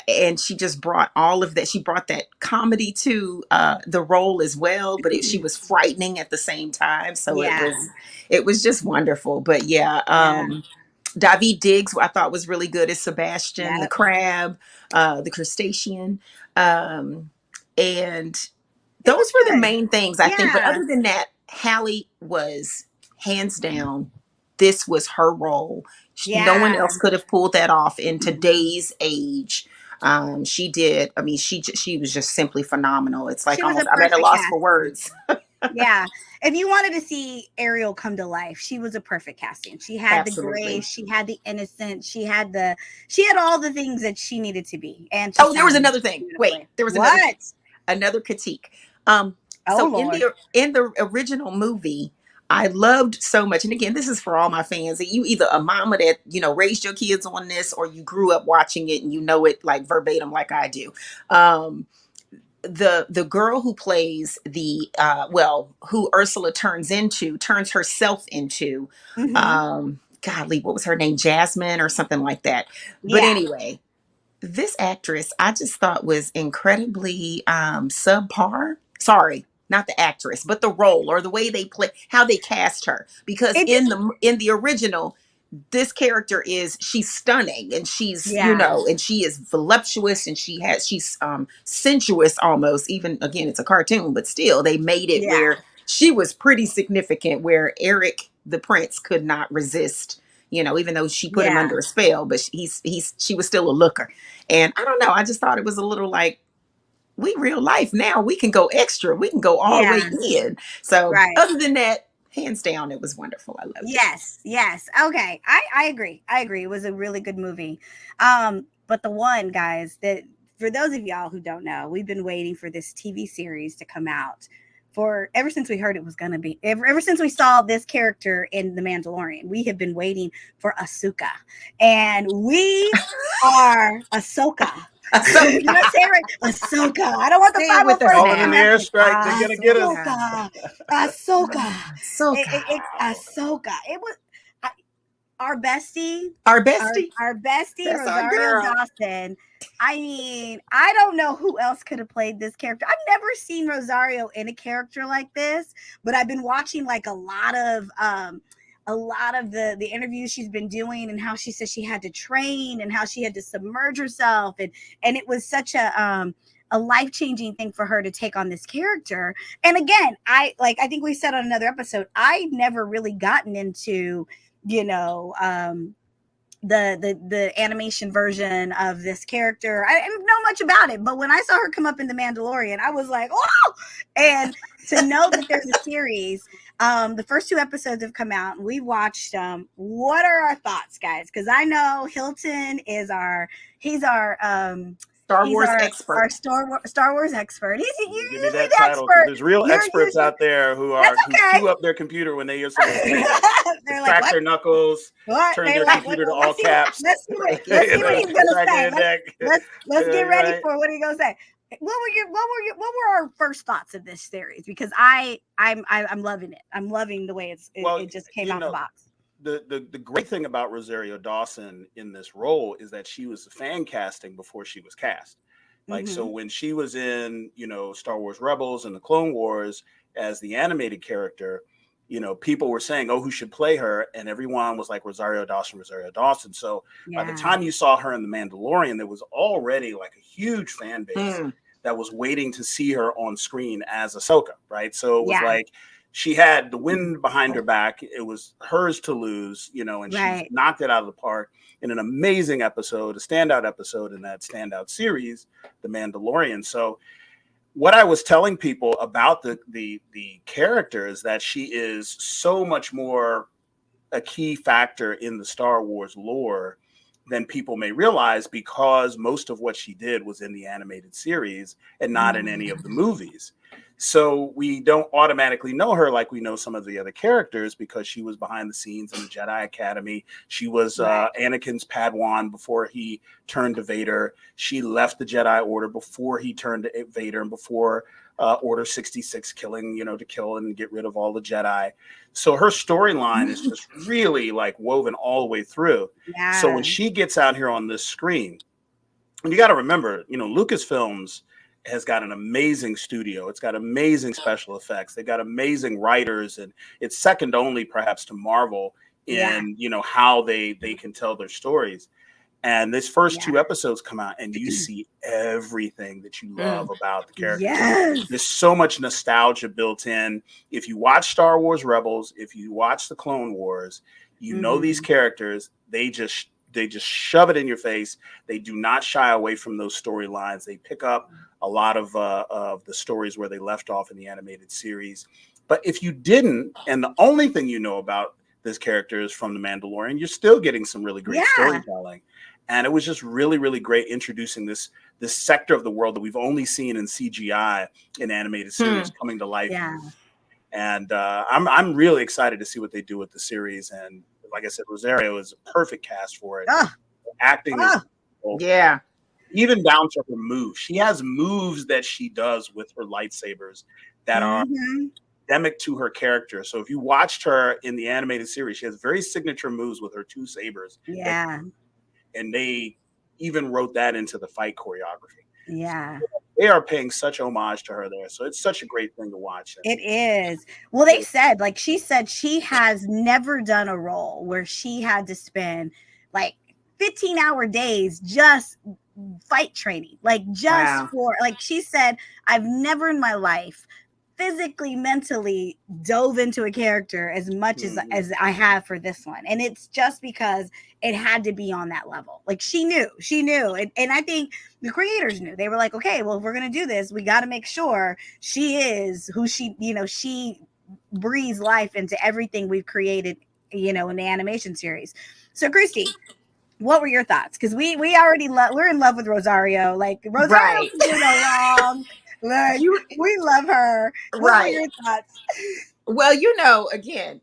And she just brought all of that. She brought that comedy to the role as well, but she was frightening at the same time. So it was just wonderful. But Daveed Diggs, I thought was really good as Sebastian, the crab, the crustacean. And those were the main things, I think. But other than that, Hallie was hands down, this was her role. No one else could have pulled that off in today's age. She did. I mean, she was just simply phenomenal. It's like almost, I'm at a loss for words. If you wanted to see Ariel come to life, she was a perfect casting. She had the grace, she had the innocence, she had all the things that she needed to be. And there was another thing. Wait, there was another critique. In the original movie, I loved so much. And again, this is for all my fans, that you either a mama that, you know, raised your kids on this, or you grew up watching it and you know it like verbatim like I do. The girl who plays who Ursula turns herself into, godly, what was her name? Jasmine or something like that. But anyway, this actress I just thought was incredibly subpar. Sorry, not the actress, but the role, or the way they play, how they cast her. Because in the original, this character she's stunning, and she's you know, and she is voluptuous, and she's sensuous almost. Even again, it's a cartoon, but still they made it where she was pretty significant, where Eric the prince could not resist, you know, even though she put him under a spell, but she was still a looker. And I don't know, I just thought it was a little like, we real life now, we can go extra, we can go all the way in. So other than that, hands down, it was wonderful. I loved it. Yes. Okay. I agree. It was a really good movie. But the one, guys, that for those of y'all who don't know, we've been waiting for this TV series to come out ever since we heard it was going to be, ever since we saw this character in The Mandalorian. We have been waiting for Ahsoka, and we are Ahsoka. You know, say it right, Ahsoka. I don't want the 501st. Hold it in the airstrike. They're gonna get us. Ahsoka. Ahsoka. It was our bestie, Rosario Dawson. I mean, I don't know who else could have played this character. I've never seen Rosario in a character like this, but I've been watching like a lot of the interviews she's been doing, and how she says she had to train and how she had to submerge herself, and it was such a life-changing thing for her to take on this character. And again, I think we said on another episode, I never really gotten into, you know, the animation version of this character. I didn't know much about it, but when I saw her come up in The Mandalorian, I was like, oh! And to know that there's a series, the first 2 episodes have come out, and we watched them. What are our thoughts, guys? Because I know Hilton is our Star He's Wars our expert. Star Wars expert. You're Give me usually that the title, because expert. there's real You're experts usually out there who that's okay. cue up their computer when they hear someone say that. They're like, Crack what? their knuckles, What? turn They're their like, computer to all let's see what caps. let's see what And they he's gonna crack say. their neck. Let's get ready Right? for what he's gonna say. What were our first thoughts of this series? Because I'm loving it. I'm loving the way it just came out the box. The great thing about Rosario Dawson in this role is that she was fan casting before she was cast. Like, so when she was in, Star Wars Rebels and the Clone Wars as the animated character, people were saying, oh, who should play her? And everyone was like, Rosario Dawson, Rosario Dawson. So by the time you saw her in The Mandalorian, there was already like a huge fan base that was waiting to see her on screen as Ahsoka, right? So it was like, she had the wind behind her back. It was hers to lose, and she knocked it out of the park in an amazing episode, a standout episode in that standout series, The Mandalorian. So what I was telling people about the character is that she is so much more a key factor in the Star Wars lore than people may realize, because most of what she did was in the animated series and not in any of the movies. So we don't automatically know her like we know some of the other characters, because she was behind the scenes in the Jedi Academy. She was Anakin's Padawan before he turned to Vader. She left the Jedi Order before he turned to Vader, and before Order 66 killing, to kill and get rid of all the Jedi. So her storyline is just really like woven all the way through. Yeah. So when she gets out here on this screen, and you got to remember, Lucasfilms has got an amazing studio. It's got amazing special effects. They've got amazing writers, and it's second only perhaps to Marvel in, how they can tell their stories. And this first two episodes come out and you see everything that you love about the characters. Yes. There's so much nostalgia built in. If you watch Star Wars Rebels, if you watch the Clone Wars, you know these characters, they just shove it in your face. They do not shy away from those storylines. They pick up a lot of the stories where they left off in the animated series. But if you didn't, and the only thing you know about this character is from The Mandalorian, you're still getting some really great storytelling. And it was just really, really great introducing this sector of the world that we've only seen in CGI in animated series coming to life. Yeah. And I'm really excited to see what they do with the series. And like I said, Rosario is a perfect cast for it. Acting is even down to her moves. She has moves that she does with her lightsabers that are endemic to her character. So if you watched her in the animated series, she has very signature moves with her two sabers. Yeah. And they even wrote that into the fight choreography. Yeah. So they are paying such homage to her there. So it's such a great thing to watch. It is. Well, they said, like she said, she has never done a role where she had to spend like 15-hour days just fight training. Like just for, like she said, I've never in my life physically, mentally dove into a character as much as I have for this one. And it's just because it had to be on that level. Like she knew. And I think the creators knew. They were like, okay, well, if we're going to do this, we got to make sure she is who she, she breathes life into everything we've created, in the animation series. So Christi, what were your thoughts? Because we already we're in love with Rosario. Like Rosario doing along. Like, we love her. What were your thoughts? Well, again,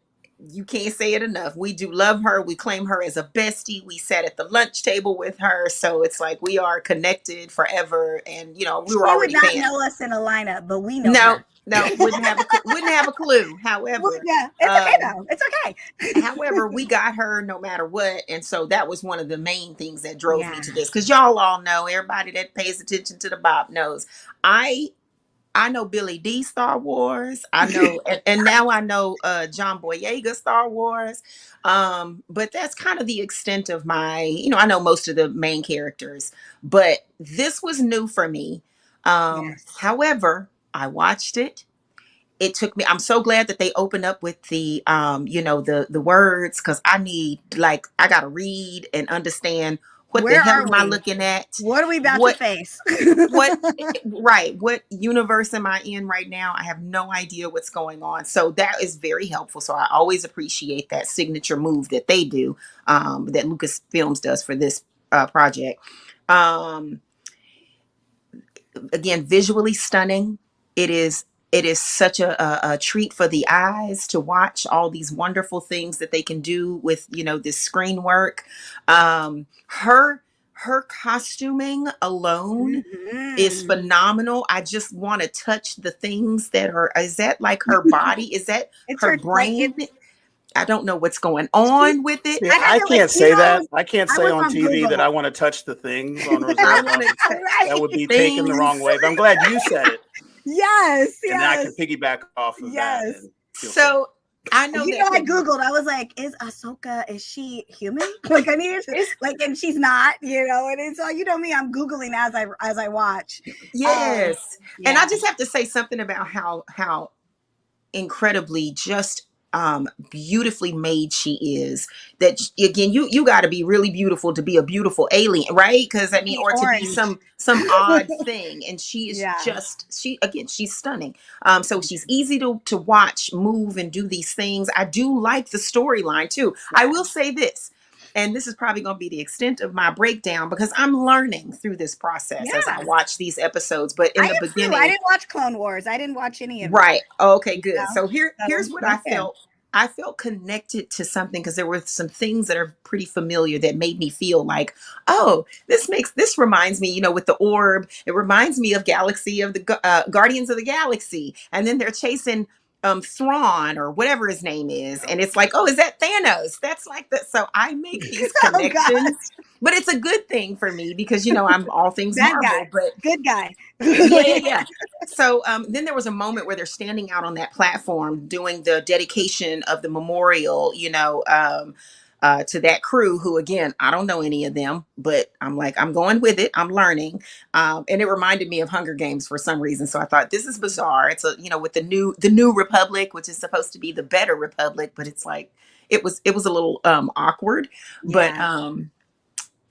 you can't say it enough. We do love her. We claim her as a bestie. We sat at the lunch table with her. So it's like we are connected forever. And, we were already fans. She would not fans. know us in a lineup, but we know her. No, wouldn't have a clue. However, it's okay though. It's okay. However, we got her no matter what, and so that was one of the main things that drove me to this. Because y'all all know, everybody that pays attention to the BOP knows, I know Billy D Star Wars. I know, and now I know John Boyega Star Wars. But that's kind of the extent of my, I know most of the main characters, but this was new for me. However, I watched it. It took me, I'm so glad that they opened up with the, the words, because I got to read and understand what the hell am I looking at? What are we about to face? What universe am I in right now? I have no idea what's going on. So that is very helpful. So I always appreciate that signature move that they do, that Lucasfilms does for this project. again, visually stunning. It is such a treat for the eyes to watch all these wonderful things that they can do with, this screen work. Her costuming alone is Mhm. phenomenal. I just want to touch the things that are, is that like her body? Is that It's her her like brain? it's I don't know what's going she's on with it. See, I I had to like can't say that. I can't I say was on on TV that Google. I want to touch the things on I Roseanne want to Buff. touch That would Right. be taken the things. wrong way. But I'm glad you said it, Yes, and then I can yes, piggyback off of that yes. and feel safe. So I know You know, that I when Googled, I was like, is Ahsoka, is she human? Like, I need to, it's like, and she's not, and it's all, me, I'm Googling as I watch. Um, yes, and I yeah, just have to say something about how incredibly just beautifully made she is. That again, you got to be really beautiful to be a beautiful alien, right? Because I mean, be or to be orange. some odd thing. And she is Yeah, just, she's stunning. So she's easy to watch, move, and do these things. I do like the storyline too. I yeah, will say this, and this is probably going to be the extent of my breakdown, because I'm learning through this process as I yeah. watch these episodes. But I in the am too. I beginning, didn't watch Clone Wars. I didn't watch any of it. right. Okay, You good. know, So here's so what me I too. felt. I felt connected to something because there were some things that are pretty familiar that made me feel like, oh, this reminds me, with the orb. It reminds me of Galaxy of the Guardians of the Galaxy, and then they're chasing Thrawn or whatever his name is, Yep. and it's like, oh, is that Thanos? That's like that. So I make these Oh God, connections, but it's a good thing for me because I'm all things that guy, Marvel, but good guy. yeah. So then there was a moment where they're standing out on that platform doing the dedication of the memorial, to that crew who, again, I don't know any of them, but I'm like, I'm going with it. I'm learning. And it reminded me of Hunger Games for some reason. So I thought this is bizarre. It's with the new Republic, which is supposed to be the better Republic, but it's like, it was a little awkward, but Yeah,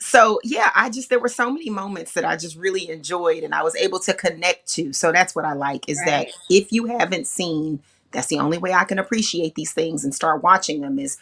so yeah, there were so many moments that I just really enjoyed and I was able to connect to. So that's what I like, is that right, if you haven't seen, that's the only way I can appreciate these things and start watching them, is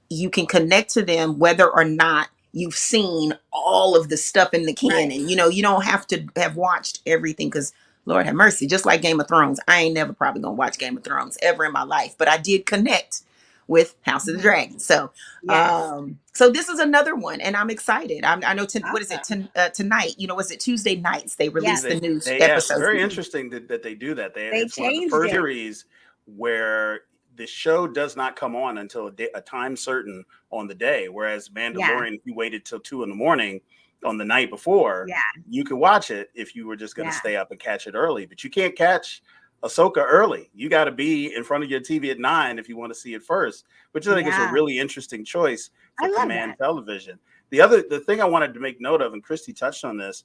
you can connect to them whether or not you've seen all of the stuff in the right. canon. You don't have to have watched everything, because Lord have mercy, just like Game of Thrones, I ain't never probably gonna watch Game of Thrones ever in my life, but I did connect with House of the Mhm. Dragon. So Yes, so this is another one and I'm excited. I know what is it, awesome. Tonight, was it Tuesday nights they Yes, released the new Yeah, it's episodes. very interesting that they do that. they It's one of the changed first it. series where the show does not come on until a time certain on the day. Whereas Yeah, Mandalorian, if you waited till 2 a.m. on the night before, yeah, you could watch it if you were just going to yeah, stay up and catch it early. But you can't catch Ahsoka early. You got to be in front of your TV at 9 if you want to see it first, which I think is a yeah. really interesting choice I for love command that. television. The thing I wanted to make note of, and Christy touched on this,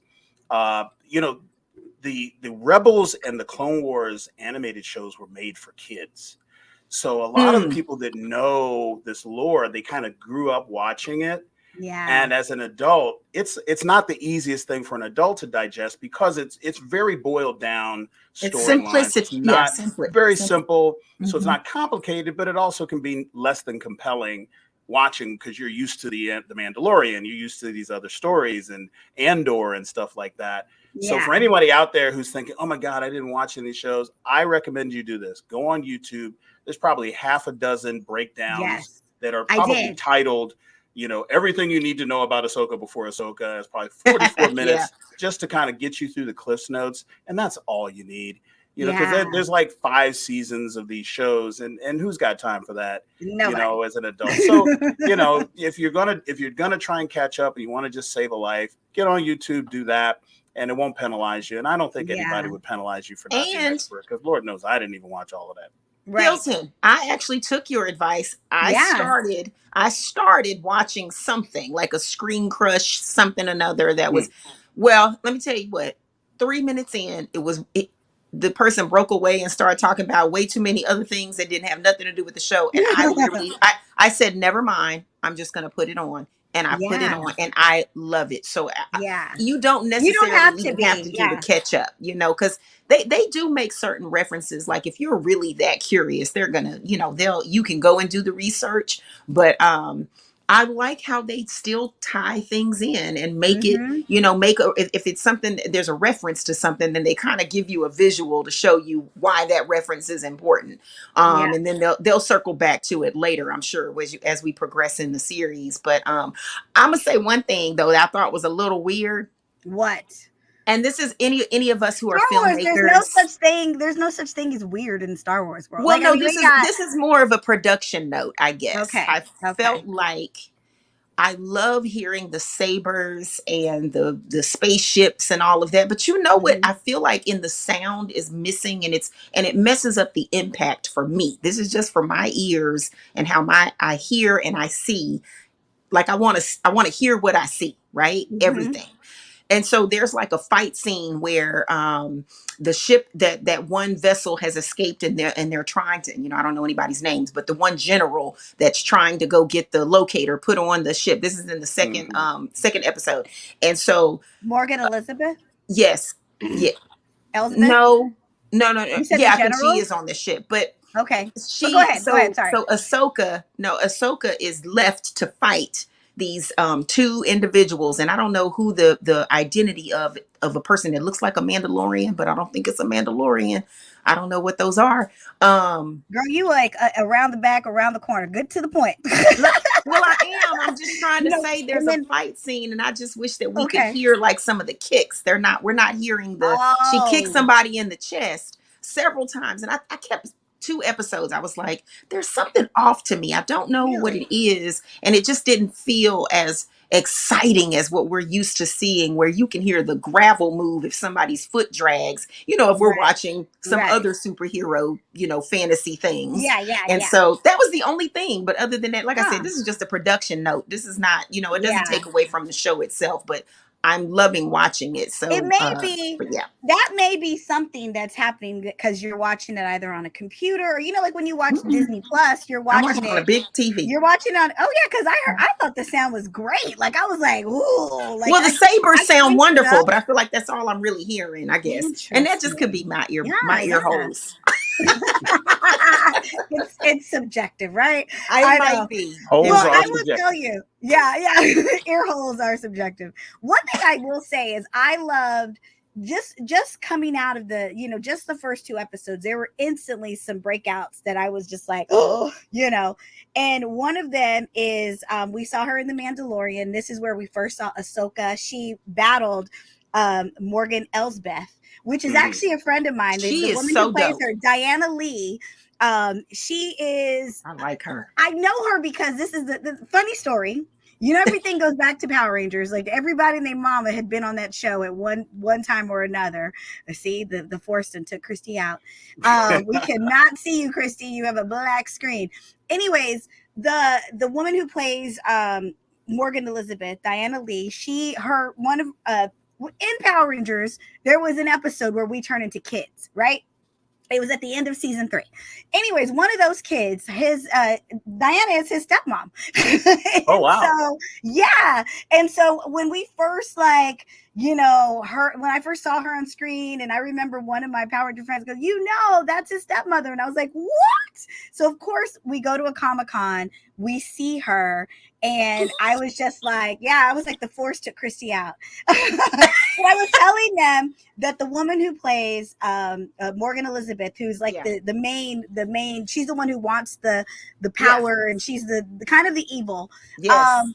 uh, you know, the Rebels and the Clone Wars animated shows were made for kids. So a lot of the Mm, people that know this lore, they kind of grew up watching it. Yeah, And as an adult, it's not the easiest thing for an adult to digest because it's very boiled down it's storylines. It's simplicity. Yeah, not very simple. simple, so it's Hmm. not complicated, but it also can be less than compelling watching because you're used to the Mandalorian, you're used to these other stories and Andor and stuff like that. So yeah. for anybody out there who's thinking, "Oh my God, I didn't watch any of these shows," I recommend you do this. Go on YouTube. There's probably half a dozen breakdowns Yes, that are I probably did. titled, everything you need to know about Ahsoka before Ahsoka. Is probably 44 Yeah. minutes just to kind of get you through the Cliffs Notes. And that's all you need, because Yeah, there's like 5 seasons of these shows, and who's got time for that, nobody. as an adult. So, if you're gonna try and catch up and you want to just save a life, get on YouTube, do that. And it won't penalize you. And I don't think anybody Yeah, would penalize you for not being And expert because Lord knows I didn't even watch all of that. right. Hilton, I actually took your advice. I Yeah. started I started watching something like a Screen Crush, something another that Hmm. was, well, let me tell you what. 3 minutes in, the person broke away and started talking about way too many other things that didn't have nothing to do with the show. And I literally, I said, never mind. I'm just going to put it on. And I put it Yeah, on and I love it. So yeah. you don't You don't necessarily have to even have be. to do the Yeah, catch up, because they do make certain references. Like if you're really that curious, they're gonna, you can go and do the research. But I like how they still tie things in and make it, Mm-hmm. if it's something, there's a reference to something, then they kind of give you a visual to show you why that reference is important. Yeah. And then they'll circle back to it later, I'm sure, as we progress in the series. But I'm gonna say one thing though that I thought was a little weird. What? And this is any of us who are Star Wars, there's no filmmakers. such thing. There's no such thing as weird in Star Wars world. Well, Like, I no, mean, this we is got this is more of a production note, I guess. okay. I Okay. felt like I love hearing the sabers and the spaceships and all of that. But you know what? Mm-hmm. I feel like in the sound is missing, and it messes up the impact for me. This is just for my ears and how I hear and I see. Like I want to hear what I see, right? Mm-hmm. Everything. And so there's like a fight scene where the ship that one vessel has escaped, and they're trying to, I don't know anybody's names, but the one general that's trying to go get the locator put on the ship. This is in the second episode. And so Morgan Elizabeth, yes, yeah, Elsbeth. no. You said the Yeah, I think she general. is on the ship, but Okay, but go she ahead. Go ahead. so Sorry. so Ahsoka is left to fight these two individuals, and I don't know who the identity of a person that looks like a Mandalorian, but I don't think it's a Mandalorian. I don't know what those are. Girl, you like around the back, around the corner. Good to the point. Well, I'm just trying to say there's and a then fight scene, and I just wish that we could okay. hear like some of the kicks. We're not hearing she kicked Oh, somebody in the chest several times, and I kept 2 episodes. I was like, there's something off to me. I don't know what really? it is, and it just didn't feel as exciting as what we're used to seeing, where you can hear the gravel move if somebody's foot drags, if we're Right. watching some Right. other superhero, fantasy things. Yeah. Yeah. And Yeah. so that was the only thing. But other than that, like I said, Huh. this is just a production note. This is not, it doesn't Yeah. take away from the show itself, but I'm loving watching it. It So, may be but yeah. that may be something that's happening because you're watching it either on a computer or like when you watch Mm-mm. Disney Plus, you're I'm watching watching on a it. big TV. You're watching on. Oh yeah, because I thought the sound was great. Like I was like, ooh, like Well, the sabers I sound cranked it wonderful, up. but I feel like that's all I'm really hearing, I guess. And that just could be Interesting. my Yeah. ear Yeah. holes. it's subjective, right? I I might know. be. Holes Well, are I will subjective. tell you, yeah, ear holes are subjective. One thing I will say is I loved just coming out of the, just the first 2 episodes. There were instantly some breakouts that I was just like, oh, and one of them is we saw her in The Mandalorian. This is where we first saw Ahsoka. She battled Morgan Elsbeth, which is actually a friend of mine. She The is woman so who plays dope. her, Diana Lee. She is. I like her. I know her because this is the funny story. Everything goes back to Power Rangers. Like everybody and their mama had been on that show at one time or another. See, the Force took Christi out. We cannot see you, Christi. You have a black screen. Anyways, the woman who plays Morgan Elizabeth, Diana Lee, in Power Rangers, there was an episode where we turn into kids, right? It was at the end of season 3. Anyways, one of those kids, Diana is his stepmom. Oh, wow. So, yeah. And so when we first when I first saw her on screen, and I remember one of my Power Ranger friends goes, that's his stepmother. And I was like, what? So of course we go to a Comic-Con, we see her, and I was just like, I was like, the Force took Christi out. But I was telling them that the woman who plays Morgan Elizabeth, who's like the main, she's the one who wants the power, and she's the kind of the evil. Yes.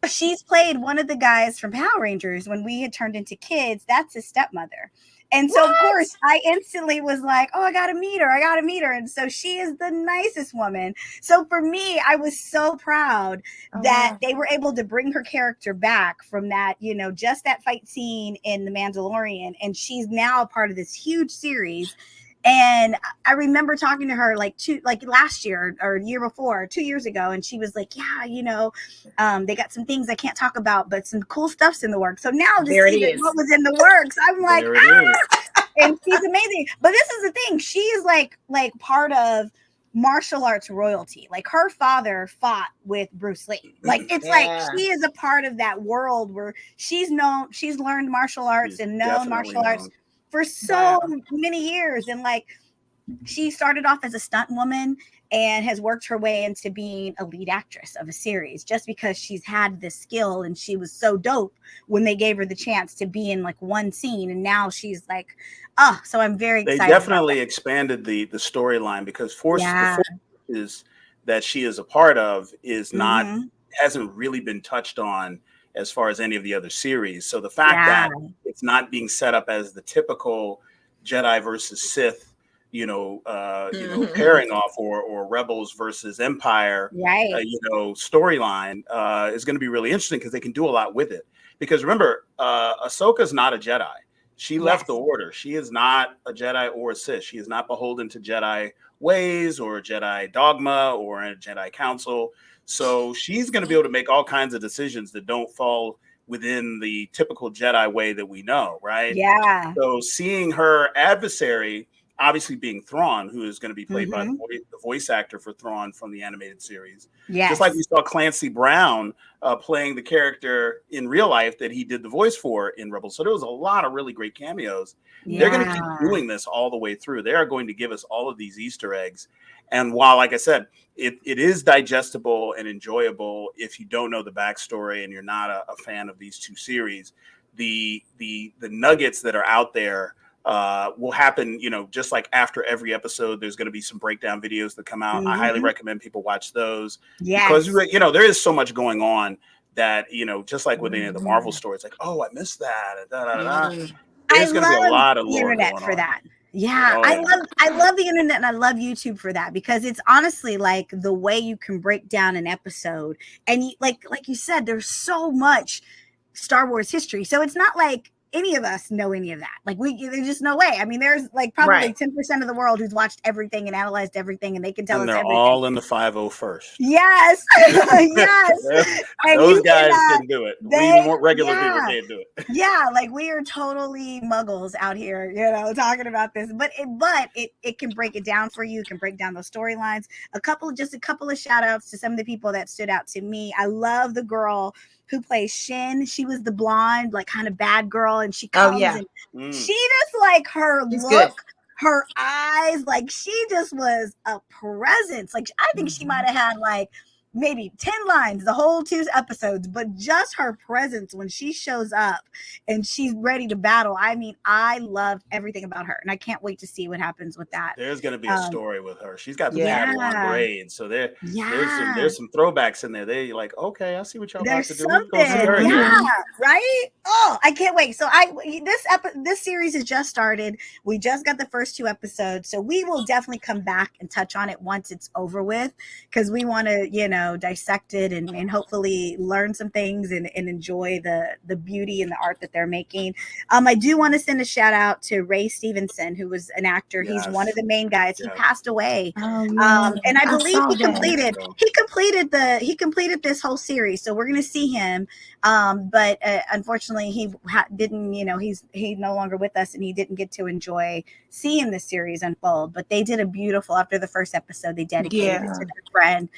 She's played one of the guys from Power Rangers when we had turned into kids. That's his stepmother. And so, of course, I instantly was like, oh, I got to meet her. And so she is the nicest woman. So for me, I was so proud that they were able to bring her character back from that, just that fight scene in The Mandalorian. And she's now a part of this huge series. And I remember talking to her like last year or the year before, 2 years ago. And she was like, they got some things I can't talk about, but some cool stuff's in the works. So now to see what was in the works, I'm like, and she's amazing. But this is the thing. She is like part of martial arts royalty. Like her father fought with Bruce Lee. Like it's like she is a part of that world where she's learned martial arts and known martial arts for so many years. And like she started off as a stunt woman, and has worked her way into being a lead actress of a series just because she's had this skill and she was so dope when they gave her the chance to be in like one scene, and now she's like, oh, so I'm very They excited. definitely expanded the storyline, because the forces that she is a part of is not hasn't really been touched on as far as any of the other series. So the fact that it's not being set up as the typical Jedi versus Sith, pairing off, or Rebels versus Empire, storyline is going to be really interesting, because they can do a lot with it. Because remember, Ahsoka's not a Jedi. She left the Order. She is not a Jedi or a Sith. She is not beholden to Jedi ways or Jedi dogma or a Jedi council. So she's going to be able to make all kinds of decisions that don't fall within the typical Jedi way that we know, right? Yeah. So seeing her adversary, obviously being Thrawn, who is going to be played by the voice actor for Thrawn from the animated series. Yes. Just like we saw Clancy Brown playing the character in real life that he did the voice for in Rebels. So there was a lot of really great cameos. Yeah. They're going to keep doing this all the way through. They are going to give us all of these Easter eggs. And while, like I said, it is digestible and enjoyable if you don't know the backstory and you're not a fan of these two series, the nuggets that are out there will happen, just like after every episode, there's going to be some breakdown videos that come out. I highly recommend people watch those, because there is so much going on that, just like with any of the Marvel stories, like, oh, I missed that. There's going to be a lot of lore internet for on. that. Yeah, I love the internet, and I love YouTube for that, because it's honestly like the way you can break down an episode, and like you said, there's so much Star Wars history, so it's not like any of us know any of that. Like there's just no way. I mean, there's like probably 10% of the world who's watched everything and analyzed everything, and they can tell us everything. They're all in the 501st. Yes, yes. Those guys can do it. We regular people can't do it. Yeah, like we are totally muggles out here, talking about this. But it can break it down for you. It can break down those storylines. A couple of shout outs to some of the people that stood out to me. I love the girl who plays Shin. She was the blonde, like kind of bad girl, and she comes and she just like her look, her eyes, like she just was a presence. Like I think she might have had like maybe 10 lines the whole 2 episodes, but just her presence when she shows up and she's ready to battle. I mean, I loved everything about her, and I can't wait to see what happens with that. There's going to be a story with her. She's got the Padawan braid, so there's some throwbacks in there. They're like, okay, I see what y'all about to do. Right? Oh, I can't wait. So this series has just started. We just got the first 2 episodes, so we will definitely come back and touch on it once it's over with, because we want to, dissect it and hopefully learn some things and enjoy the beauty and the art that they're making. I do want to send a shout out to Ray Stevenson, who was an actor. Yes. He's one of the main guys. He passed away. And I believe he completed this whole series. So we're going to see him. But unfortunately he didn't, he's no longer with us, and he didn't get to enjoy seeing the series unfold. But they did a beautiful, after the first episode, they dedicated it to their friend.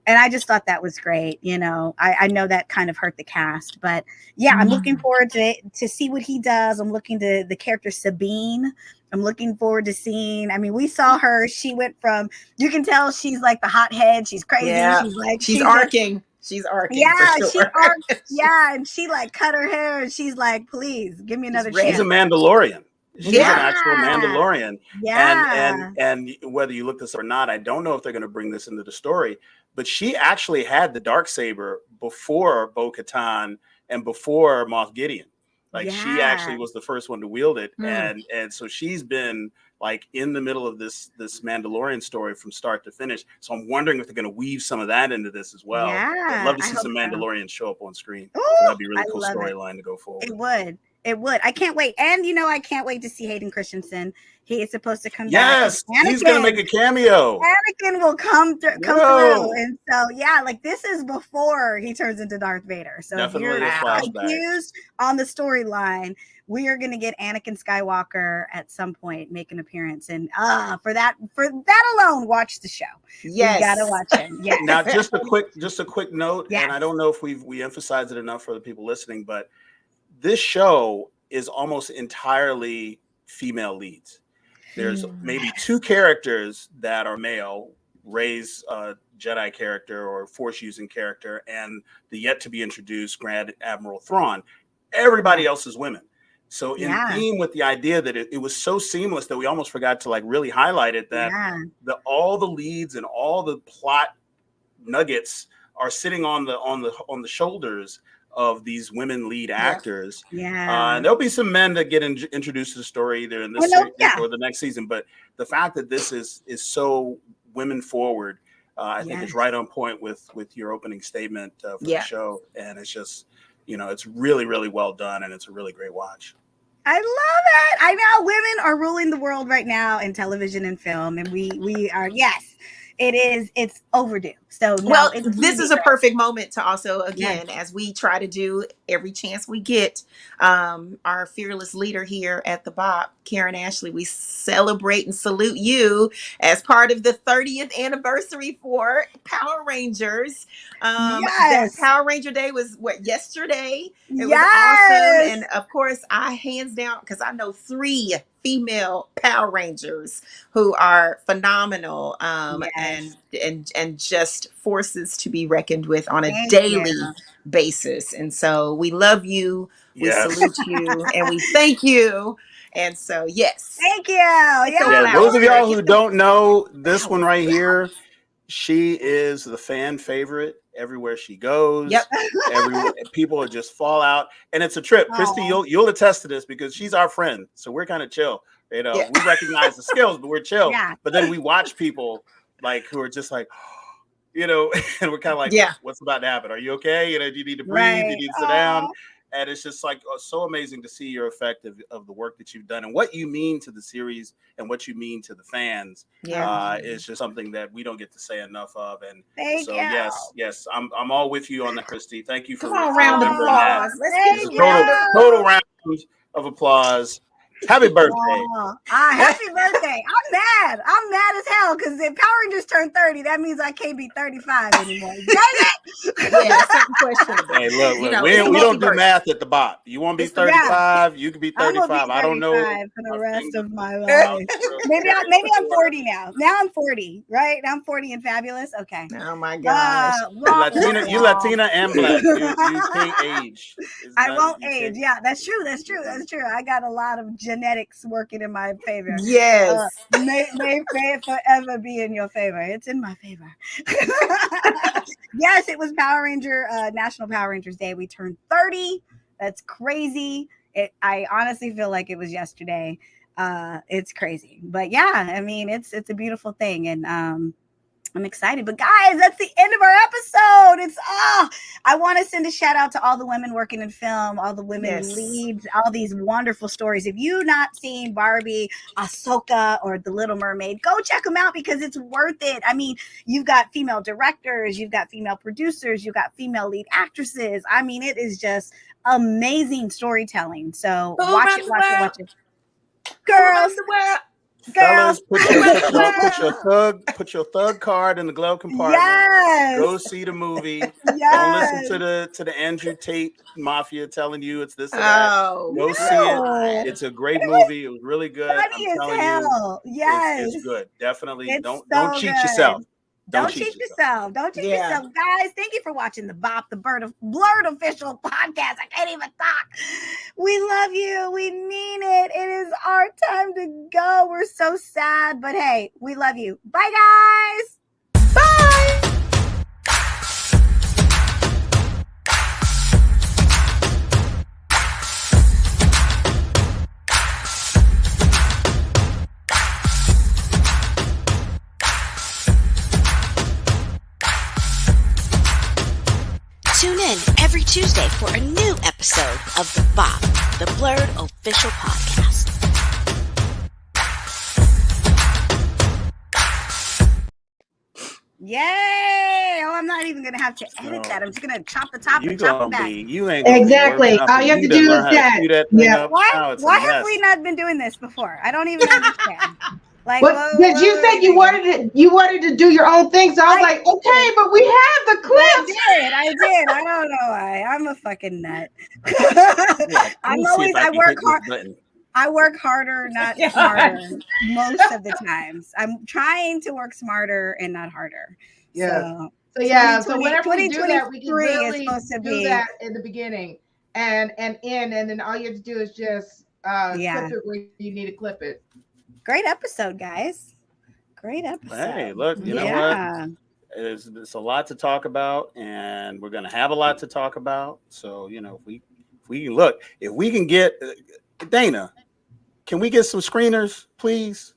And I just thought that was great. I know that kind of hurt the cast, but I'm looking forward to see what he does. I'm looking to the character Sabine. I'm looking forward to seeing. I mean, we saw her. She went from, you can tell she's like the hothead. She's crazy. Yeah. She's arcing. She's arcing. Yeah, she arcs. Yeah, and she like cut her hair, and she's like, "Please give me another chance." She's a Mandalorian. She's an actual Mandalorian. Yeah. And whether you look this up or not, I don't know if they're going to bring this into the story, but she actually had the Darksaber before Bo-Katan and before Moff Gideon. Like she actually was the first one to wield it. And so she's been like in the middle of this Mandalorian story from start to finish. So I'm wondering if they're going to weave some of that into this as well. I'd love to see some Mandalorians show up on screen. Ooh, that'd be a really cool storyline to go forward. It would. I can't wait. And, I can't wait to see Hayden Christensen. He is supposed to come back. Yes, he's going to make a cameo. Anakin will come through. And so, this is before he turns into Darth Vader. So definitely if you're confused on the storyline, we are going to get Anakin Skywalker at some point make an appearance. And for that alone, watch the show. Yes. You got to watch it. Yes. Now, just a quick note, and I don't know if we emphasize it enough for the people listening, but this show is almost entirely female leads. There's maybe 2 characters that are male, Rey's Jedi character or Force using character, and the yet to be introduced Grand Admiral Thrawn. Everybody else is women. So in theme with the idea that it was so seamless that we almost forgot to like really highlight it, that all the leads and all the plot nuggets are sitting on the shoulders of these women lead actors. And there'll be some men that get introduced to the story either in this series or the next season. But the fact that this is so women forward, I think is right on point with your opening statement for the show. And it's just, it's really, really well done, and it's a really great watch. I love it. I know women are ruling the world right now in television and film, and we are, it's overdue. So this is a perfect moment to also, again, as we try to do every chance we get, our fearless leader here at the BOP, Karan Ashley, we celebrate and salute you as part of the 30th anniversary for Power Rangers. That Power Ranger Day was yesterday. It was awesome. And of course, I hands down, because I know 3 female Power Rangers who are phenomenal, and just forces to be reckoned with on a daily basis. And so we love you, we salute you, and we thank you. And so thank you. Those of y'all who don't know this one right here, she is the fan favorite everywhere she goes. Everywhere people just fall out, and it's a trip. Christi, you'll attest to this because she's our friend, so we're kind of chill. We recognize the skills, but we're chill. But then we watch people like who are just like, and we're kind of like, what's about to happen? Are you okay? Do you need to breathe? You need to sit down? And it's just like so amazing to see your effect of the work that you've done and what you mean to the series and what you mean to the fans. It's just something that we don't get to say enough of. And yes, I'm all with you on that, Christi. Thank you for round of applause. Total round of applause. Happy birthday. Happy birthday. I'm mad as hell because if Power Rangers turn 30, that means I can't be 35 anymore. Dang it! Something questionable. Hey, look, we don't do math at the BOP. You want to be 35? You can be 35. I don't know. For the rest of my life. maybe I'm 40 now. Now I'm 40, right? Now I'm 40 and fabulous. Okay. Oh my gosh. You Latina and Black. You can't age. I won't age. Yeah, that's true. I got a lot of genetics working in my favor. May it forever be in your favor. It's in my favor. Yes, it was National Power Rangers Day. We turned 30. That's crazy. I honestly feel like it was yesterday. It's crazy, but it's a beautiful thing, and I'm excited. But guys, that's the end of our episode. I want to send a shout out to all the women working in film, all the women leads, all these wonderful stories. If you've not seen Barbie, Ahsoka, or The Little Mermaid, go check them out because it's worth it. I mean, you've got female directors, you've got female producers, you've got female lead actresses. I mean, it is just amazing storytelling. So watch it. Girls, fellas, put your thug card in the glove compartment. Go see the movie. Don't listen to the Andrew Tate mafia telling you it's this or that. Go see it. It's a great movie. It was really good. Funny as hell. It's good. Definitely don't cheat yourself. Don't cheat yourself. Guys, thank you for watching the BOP, the BLERD Official Podcast. I can't even talk. We love you. We mean it. It is our time to go. We're so sad, but hey, we love you. Bye, guys. Bye. Tune in every Tuesday for a new episode of the BOP, the BLERD Official Podcast. Yay! Oh, I'm not even going to have to edit that. I'm just going to chop the top and chop it back. You ain't exactly. All you have to do is that. Why have we not been doing this before? I don't even understand. Because you said you wanted to do your own thing, so I was like, okay, but we have the clips. I did. I don't know why. I'm a fucking nut. I work hard. I work harder, not smarter, most of the times. I'm trying to work smarter and not harder. Yes. So yeah. So whenever we do that, we can 2023 is really supposed to do be that in the beginning and end, and then all you have to do is just clip it where you need to clip it. Great episode, guys. Great episode. Hey, look, you know what? It's a lot to talk about, and we're going to have a lot to talk about. So, you know, if we can get Dana, can we get some screeners, please?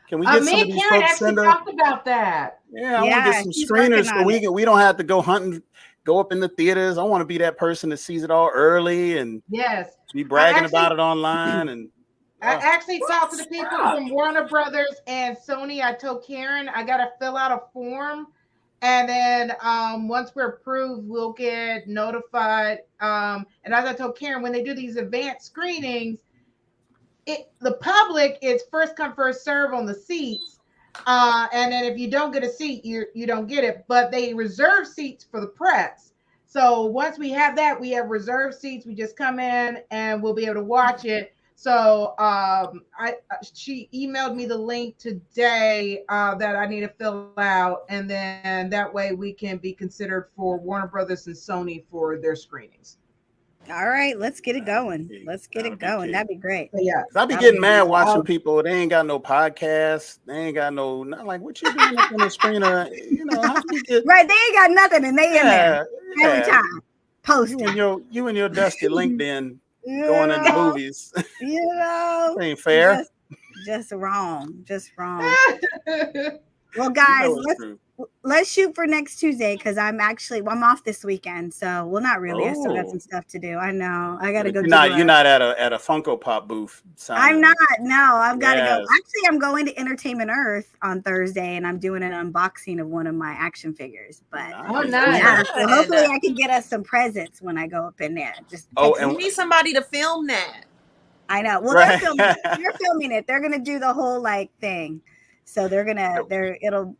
Can we get some of these Karen folks? actually talked about that. Yeah, I want to get some screeners so we don't have to go hunting, go up in the theaters. I want to be that person that sees it all early and be bragging about it online. And I actually talked to the people from Warner Brothers and Sony. I told Karen I got to fill out a form. And then once we're approved, we'll get notified. And as I told Karen, when they do these advanced screenings, the public is first come, first serve on the seats. And then if you don't get a seat, you don't get it. But they reserve seats for the press. So once we have that, we have reserved seats. We just come in and we'll be able to watch it. So she emailed me the link today that I need to fill out, and then that way we can be considered for Warner Brothers and Sony for their screenings. All right, let's get it going. That'd be great. Yeah, I'd be getting mad watching people. They ain't got no podcast. They ain't got not like what you doing up on the screener. You know, how you get right? They ain't got nothing, and they in there every time posting. You and your dusty LinkedIn. Going in the movies, ain't fair. Just wrong. Well, guys, let's shoot for next Tuesday because I'm off this weekend. So, well, not really. I still got some stuff to do. I know. I got to go. You're not at a Funko Pop booth. I'm not. No, I've got to go. Actually, I'm going to Entertainment Earth on Thursday, and I'm doing an unboxing of one of my action figures. But nice. Yeah, so hopefully, I can get us some presents when I go up in there. And we need somebody to film that. I know. Well, they're filming it. They're gonna do the whole thing. So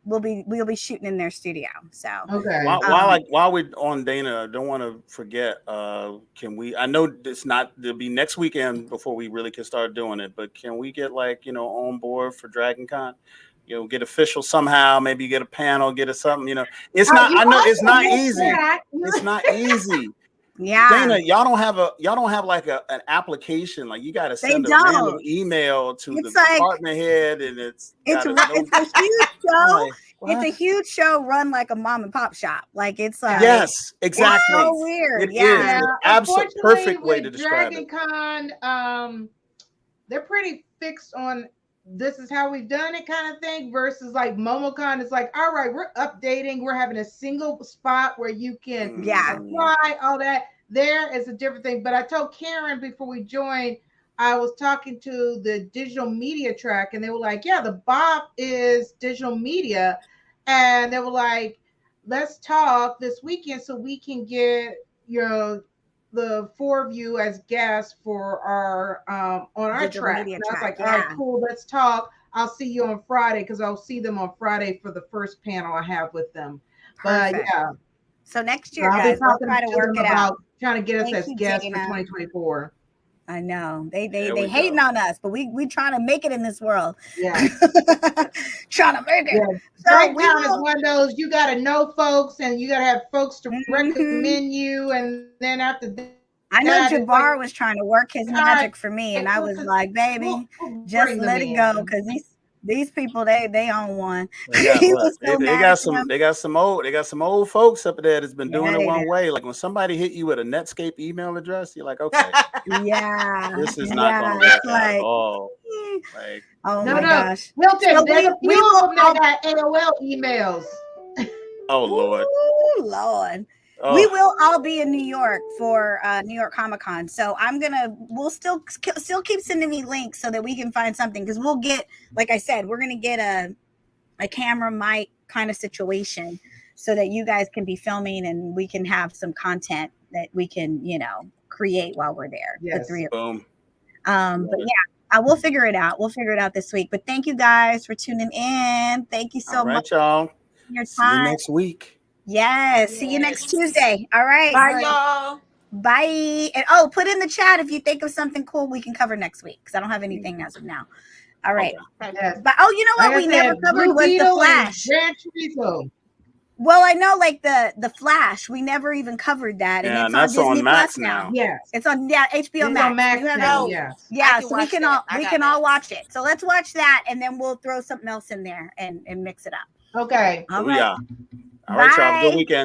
we'll be shooting in their studio. So okay. While we're on Dana, I don't want to forget. I know it'll be next weekend before we really can start doing it, but can we get on board for Dragon Con? Get official somehow. Maybe get a panel, get something. It's not. I know it's not easy. It's not easy. Yeah, Dana, y'all don't have like an application. Like you got to send a random email to the department head, and it's a huge show. It's a huge show run like a mom and pop shop. Like it's like yes, exactly. It's so weird. It is an absolute perfect way to describe it. Dragon Con, they're pretty fixed on this is how we've done it kind of thing versus like MomoCon is like, all right, we're updating. We're having a single spot where you can apply all that. There is a different thing. But I told Karen before we joined, I was talking to the digital media track and they were like, yeah, the BOP is digital media. And they were like, let's talk this weekend so we can get, the four of you as guests for our on our track. And I was like, all right, cool, let's talk. I'll see you on Friday because I'll see them on Friday for the first panel I have with them. Perfect. But so next year, guys, we'll try to work it out. Trying to get us as guests for 2024. I know they hating on us, but we trying to make it in this world. Yeah, trying to make it. Yeah. Right now is one of those you got to know folks, and you got to have folks to recommend you, and then after that, I know Jabbar was trying to work his magic for me, and I was like, baby, just let it go because these people they own one. They got some old folks up there that's been doing it one way. Like when somebody hit you with a Netscape email address, you're like, okay, this is not going to work out at all. Like, oh my gosh, Hilton, there's a few of them that got AOL emails. Oh Lord, Lord. Oh. We will all be in New York for New York Comic Con. So we'll still keep sending me links so that we can find something. Cause we'll get, like I said, we're going to get a camera mic kind of situation so that you guys can be filming and we can have some content that we can, create while we're there. Yes. The three of them. But yeah, we'll figure it out. We'll figure it out this week, but thank you guys for tuning in. Thank you so much. Y'all. For your time. See you next week. Yes. See you next Tuesday. All right. Bye, y'all. Bye. And put in the chat if you think of something cool we can cover next week, because I don't have anything as of now. All right. Okay. Yes. But you know what Like we never covered Blue was the Beetle and Flash. Gran Chorizo. Well, I know, like the Flash, we never even covered that, and Yeah, it's and on that's Disney on Max Plus now. Yes. It's on HBO It's Max. on Max You have now. it? Yes. Yeah, can so we watch can that. all I we got can all Max. watch it. So let's watch that, and then we'll throw something else in there and mix it up. Okay. All So right. yeah. All right, y'all. Have a good Bye. weekend.